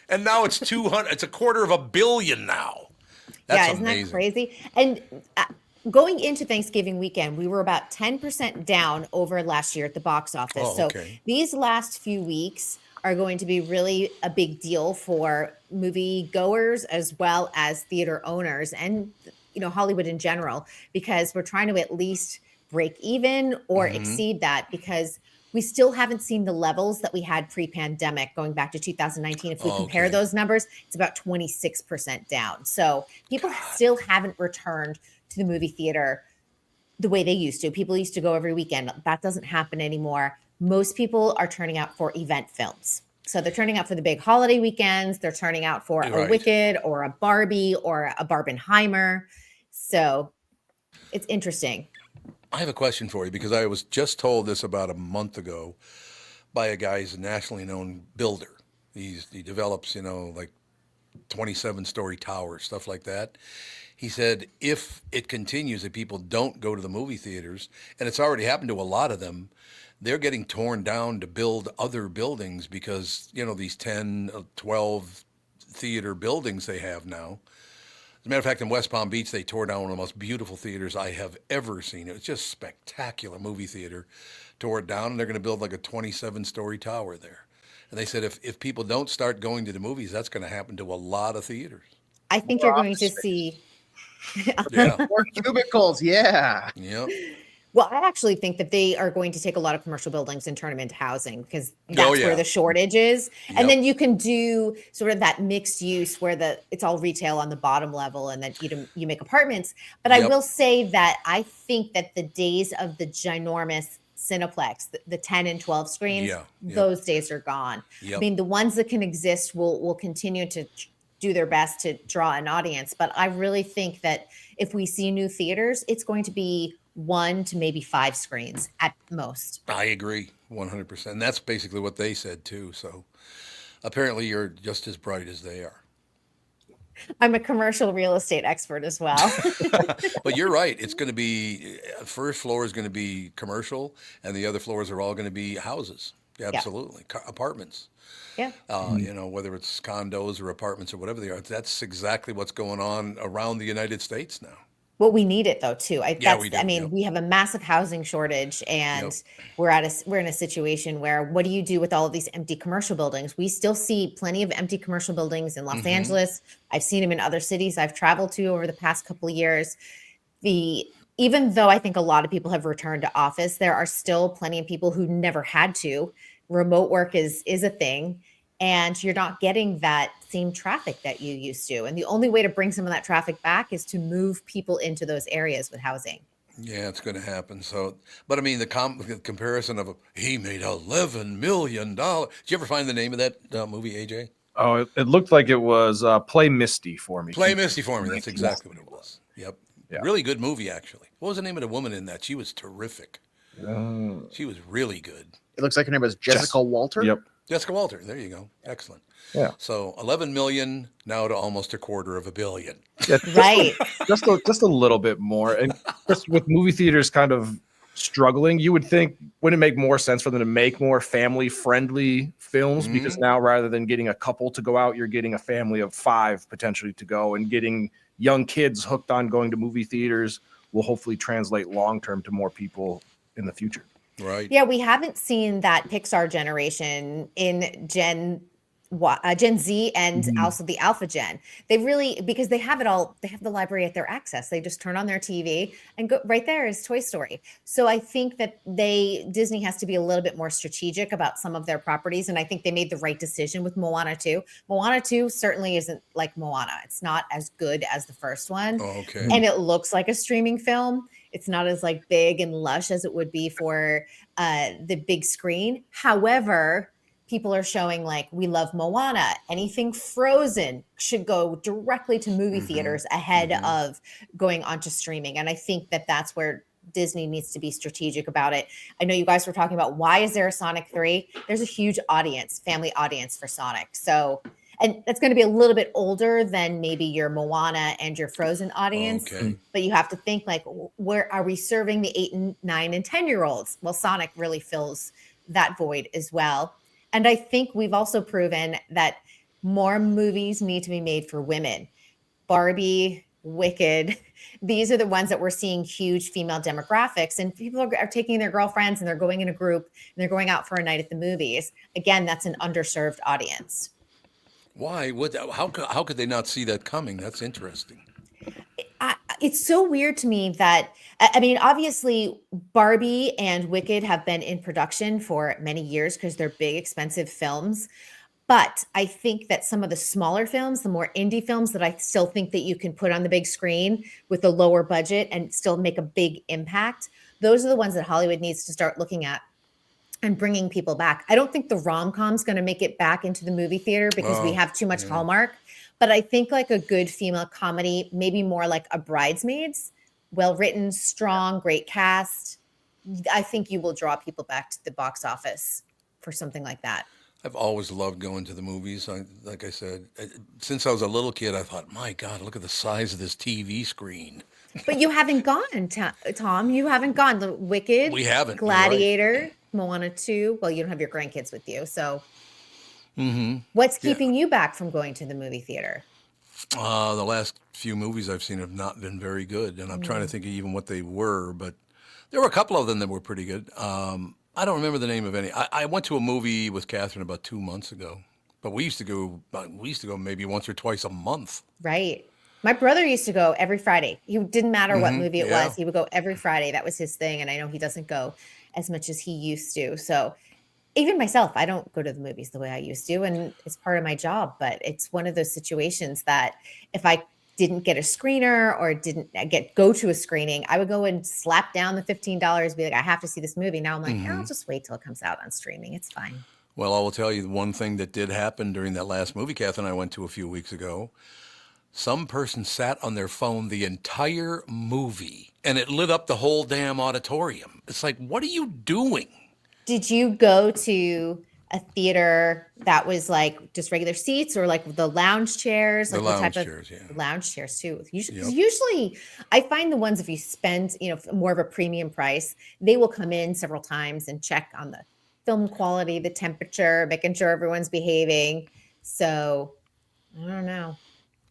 And now it's 200. It's $250 million now. That's isn't amazing. That crazy? And going into Thanksgiving weekend, we were about 10% down over last year at the box office. So these last few weeks are going to be really a big deal for movie goers as well as theater owners and Hollywood in general, because we're trying to at least break even or exceed that, because we still haven't seen the levels that we had pre-pandemic going back to 2019. If we compare those numbers, it's about 26% down. So people still haven't returned to the movie theater the way they used to. People used to go every weekend. That doesn't happen anymore. Most people are turning out for event films. So they're turning out for the big holiday weekends. They're turning out for a Wicked or a Barbie or a Barbenheimer. So it's interesting. I have a question for you, because I was just told this about a month ago by a guy who's a nationally known builder. He develops, like 27-story towers, stuff like that. He said if it continues that people don't go to the movie theaters, and it's already happened to a lot of them, they're getting torn down to build other buildings because, these 10, 12 theater buildings they have now. As a matter of fact, in West Palm Beach, they tore down one of the most beautiful theaters I have ever seen. It was just spectacular movie theater. Tore it down, and they're going to build like a 27-story tower there. And they said if people don't start going to the movies, that's going to happen to a lot of theaters. I think you're going to see more cubicles. Yeah. Yep. Well, I actually think that they are going to take a lot of commercial buildings and turn them into housing because that's where the shortage is. And then you can do sort of that mixed use where it's all retail on the bottom level and then you make apartments. But I will say that I think that the days of the ginormous Cineplex, the 10 and 12 screens, those days are gone. I mean, the ones that can exist will continue to do their best to draw an audience. But I really think that if we see new theaters, it's going to be 1 to maybe 5 screens at most. I agree 100%. And that's basically what they said too. So apparently you're just as bright as they are. I'm a commercial real estate expert as well. But you're right. It's going to be, first floor is going to be commercial and the other floors are all going to be houses. Absolutely. Apartments. Yeah. Whether it's condos or apartments or whatever they are, that's exactly what's going on around the United States now. Well, we need it though too. We do, we have a massive housing shortage, and we're in a situation where what do you do with all of these empty commercial buildings? We still see plenty of empty commercial buildings in Los Angeles. I've seen them in other cities I've traveled to over the past couple of years. Even though I think a lot of people have returned to office, there are still plenty of people who never had to. Remote work is a thing. And you're not getting that same traffic that you used to. And the only way to bring some of that traffic back is to move people into those areas with housing. Yeah, it's going to happen. So, but I mean, the comparison of he made $11 million. Did you ever find the name of that movie, AJ? Oh, it looked like it was Play Misty for Me. Play Misty for Me. That's exactly what it was. Yep. Yeah. Really good movie, actually. What was the name of the woman in that? She was terrific. She was really good. It looks like her name was Jessica Walter. Yep. Jessica Walter. There you go. Excellent. Yeah. So 11 million now to almost $250 million. Yeah, right. Just a little bit more. And just with movie theaters kind of struggling, you would think, wouldn't it make more sense for them to make more family-friendly films? Because now rather than getting a couple to go out, you're getting a family of 5 potentially to go, and getting young kids hooked on going to movie theaters will hopefully translate long-term to more people in the future. Right. Yeah, we haven't seen that Pixar generation in Gen Z and also the Alpha Gen. They really, because they have it all, they have the library at their access. They just turn on their TV and go right there is Toy Story. So I think that Disney has to be a little bit more strategic about some of their properties. And I think they made the right decision with Moana 2. Moana 2 certainly isn't like Moana. It's not as good as the first one. Oh, okay. And it looks like a streaming film. It's not as like big and lush as it would be for the big screen. However, people are showing like, we love Moana. Anything Frozen should go directly to movie theaters ahead of going onto streaming. And I think that that's where Disney needs to be strategic about it. I know you guys were talking about why is there a Sonic 3? There's a huge audience, family audience for Sonic. So, and that's going to be a little bit older than maybe your Moana and your Frozen audience. Okay. But you have to think like, where are we serving the 8 and 9 and 10-year-olds? Well, Sonic really fills that void as well. And I think we've also proven that more movies need to be made for women. Barbie, Wicked, these are the ones that we're seeing huge female demographics, and people are taking their girlfriends and they're going in a group and they're going out for a night at the movies. Again, that's an underserved audience. Why? How could they not see that coming? That's interesting. It's so weird to me that, I mean, obviously Barbie and Wicked have been in production for many years because they're big, expensive films. But I think that some of the smaller films, the more indie films that I still think that you can put on the big screen with a lower budget and still make a big impact, those are the ones that Hollywood needs to start looking at and bringing people back. I don't think the rom-com is going to make it back into the movie theater because we have too much Hallmark. But I think like a good female comedy, maybe more like a Bridesmaids, well-written, strong, great cast. I think you will draw people back to the box office for something like that. I've always loved going to the movies. Like I said, since I was a little kid, I thought, my God, look at the size of this TV screen. But you haven't gone, Tom. You haven't gone. The Wicked, we haven't. Gladiator, Moana 2. Well, you don't have your grandkids with you, so... What's keeping you back from going to the movie theater? The last few movies I've seen have not been very good, and I'm trying to think of even what they were, but there were a couple of them that were pretty good. I don't remember the name of any. I went to a movie with Catherine about 2 months ago, but we used to go maybe once or twice a month. Right. My brother used to go every Friday. He didn't matter what movie it was. He would go every Friday. That was his thing. And I know he doesn't go as much as he used to. So even myself, I don't go to the movies the way I used to. And it's part of my job. But it's one of those situations that if I didn't get a screener or didn't go to a screening, I would go and slap down the $15, be like, I have to see this movie. Now I'm like, I'll just wait till it comes out on streaming. It's fine. Well, I will tell you one thing that did happen during that last movie Catherine and I went to a few weeks ago. Some person sat on their phone the entire movie and it lit up the whole damn auditorium. It's like, what are you doing? Did you go to a theater that was like just regular seats or like the lounge chairs? Like the lounge chairs, yeah. Lounge chairs too. Usually I find the ones if you spend, more of a premium price, they will come in several times and check on the film quality, the temperature, making sure everyone's behaving. So I don't know.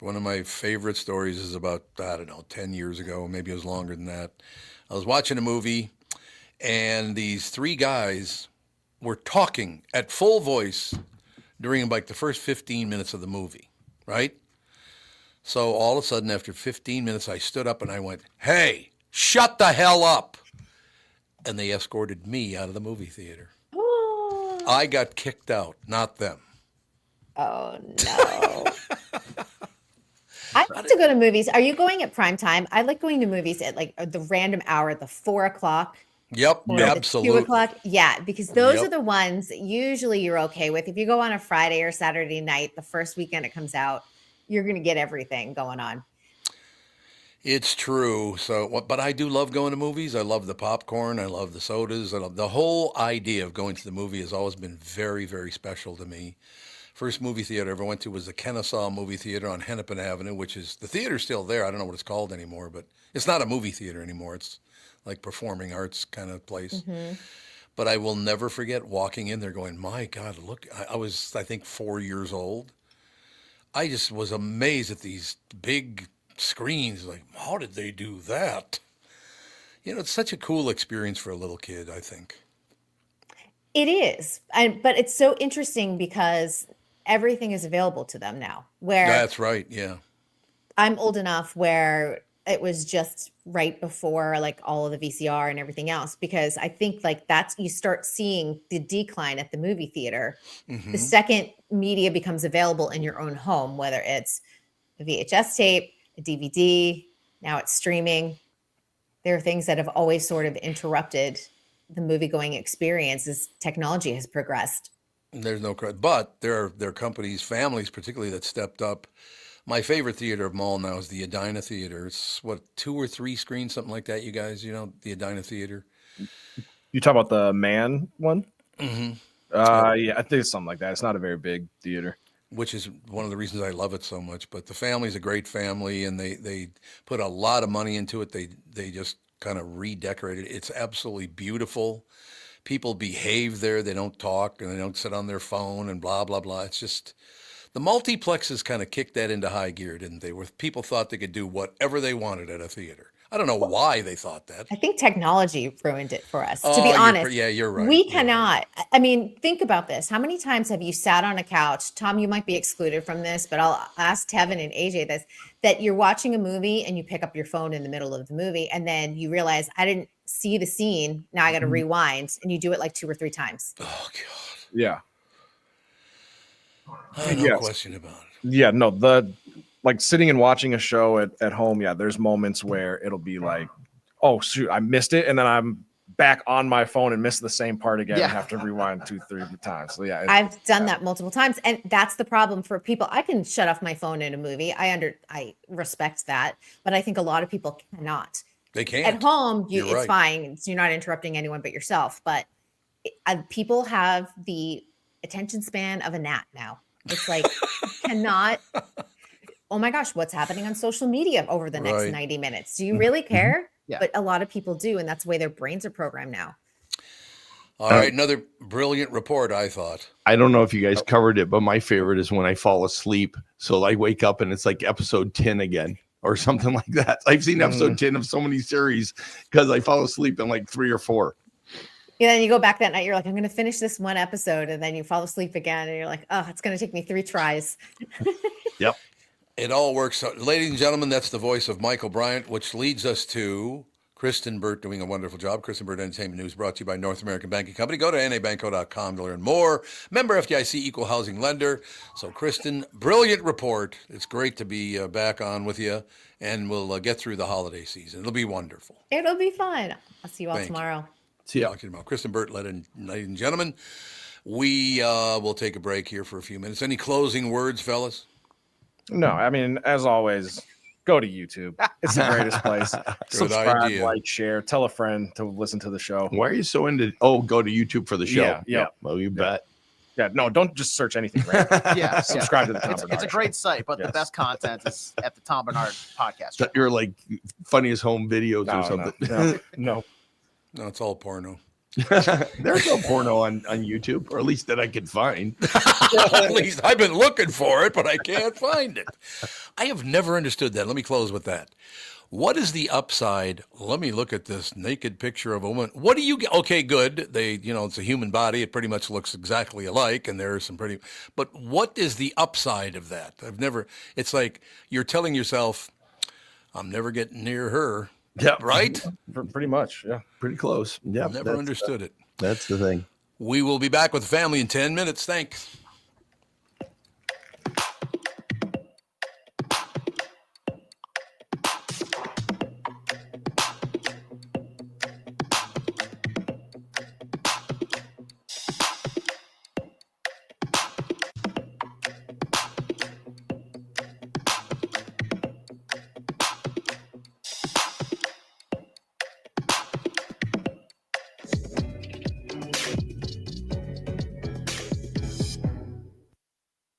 One of my favorite stories is about, 10 years ago, maybe it was longer than that. I was watching a movie, and these three guys were talking at full voice during like the first 15 minutes of the movie, right? So all of a sudden, after 15 minutes, I stood up and I went, "Hey, shut the hell up!" And they escorted me out of the movie theater. Oh. I got kicked out, not them. Oh, no. I like to go to movies. Are you going at prime time? I like going to movies at like the random hour, the 4 o'clock. Yep, absolutely. 2 o'clock. Yeah, because those are the ones that usually you're okay with. If you go on a Friday or Saturday night, the first weekend it comes out, you're going to get everything going on. It's true. But I do love going to movies. I love the popcorn. I love the sodas. I love the whole idea of going to the movie has always been very, very special to me. First movie theater I ever went to was the Kennesaw Movie Theater on Hennepin Avenue, which is, the theater's still there. I don't know what it's called anymore, but it's not a movie theater anymore. It's like performing arts kind of place. Mm-hmm. But I will never forget walking in there going, my God, look, I was, I think, 4 years old. I just was amazed at these big screens. Like, how did they do that? It's such a cool experience for a little kid, I think. It is. But it's so interesting because everything is available to them now. That's right. Yeah. I'm old enough where it was just right before like all of the VCR and everything else, because I think like you start seeing the decline at the movie theater. Mm-hmm. The second media becomes available in your own home, whether it's a VHS tape, a DVD, now it's streaming. There are things that have always sort of interrupted the movie-going experience as technology has progressed. There's no credit, but there are companies, families particularly, that stepped up. My favorite theater of them all now is the Edina Theater. It's 2 or 3 screens, something like that. You guys, the Edina Theater. You talk about the Man one? Mm-hmm. Yeah, I think it's something like that. It's not a very big theater. Which is one of the reasons I love it so much. But the family's a great family, and they put a lot of money into it. They just kind of redecorated it. It's absolutely beautiful. People behave there. They don't talk and they don't sit on their phone and blah, blah, blah. It's just, the multiplexes kind of kicked that into high gear, didn't they? Where people thought they could do whatever they wanted at a theater. I don't know why they thought that. I think technology ruined it for us, to be honest. You're right. We cannot. I mean, think about this. How many times have you sat on a couch? Tom, you might be excluded from this, but I'll ask Tevin and AJ this, that you're watching a movie and you pick up your phone in the middle of the movie and then you realize, I didn't see the scene. Now I got to rewind, and you do it like 2 or 3 times. Oh, God. Yeah. No question about it. Yeah, no, like sitting and watching a show at home, there's moments where it'll be like, oh, shoot, I missed it. And then I'm back on my phone and miss the same part again and have to rewind 2-3 times. So, I've done that multiple times. And that's the problem for people. I can shut off my phone in a movie. I respect that. But I think a lot of people cannot. They can't. At home, it's fine. You're not interrupting anyone but yourself. But people have the attention span of a gnat now. It's like, cannot... Oh my gosh, what's happening on social media over the next 90 minutes? Do you really care? Yeah. But a lot of people do, and that's the way their brains are programmed now. All right, another brilliant report, I thought. I don't know if you guys covered it, but my favorite is when I fall asleep. So I wake up and it's like episode 10 again or something like that. I've seen episode 10 of so many series because I fall asleep in like 3 or 4. Yeah, then you go back that night. You're like, I'm going to finish this one episode, and then you fall asleep again, and you're like, oh, it's going to take me 3 tries. Yep. It all works out. Ladies and gentlemen, that's the voice of Michael Bryant, which leads us to Kristen Burt doing a wonderful job. Kristen Burt Entertainment News brought to you by North American Banking Company. Go to nabanco.com to learn more. Member FDIC, equal housing lender. So, Kristen, brilliant report. It's great to be back on with you, and we'll get through the holiday season. It'll be wonderful. It'll be fun. I'll see you all Thank tomorrow. See ya. Talking about Kristen Burt, ladies and gentlemen. We will take a break here for a few minutes. Any closing words, fellas? No, I mean, as always, go to YouTube. It's the greatest place. Subscribe, idea. like, share, tell a friend to listen to the show. Why are you so into? Oh, go to YouTube for the show. Yeah. Well, you bet. Yeah, no, don't just search anything. Random. Yeah, Subscribe to the Tom it's Bernard a Show. great site, but the Yes. best content is at the Tom Bernard Podcast. You're like funniest home videos or something. No. No, it's all porno. There's no porno on YouTube, or at least that I can find. At least I've been looking for it, but I can't find it. I have never understood that. Let me close with that. What is the upside? Let me look at this naked picture of a woman. What do you get? Okay, good. It's a human body. It pretty much looks exactly alike, and there are some pretty. But what is the upside of that? It's like you're telling yourself, I'm never getting near her. Yeah. Right? Pretty much. Yeah. Pretty close. Yeah. Never understood it. That's the thing. We will be back with the family in 10 minutes. Thanks.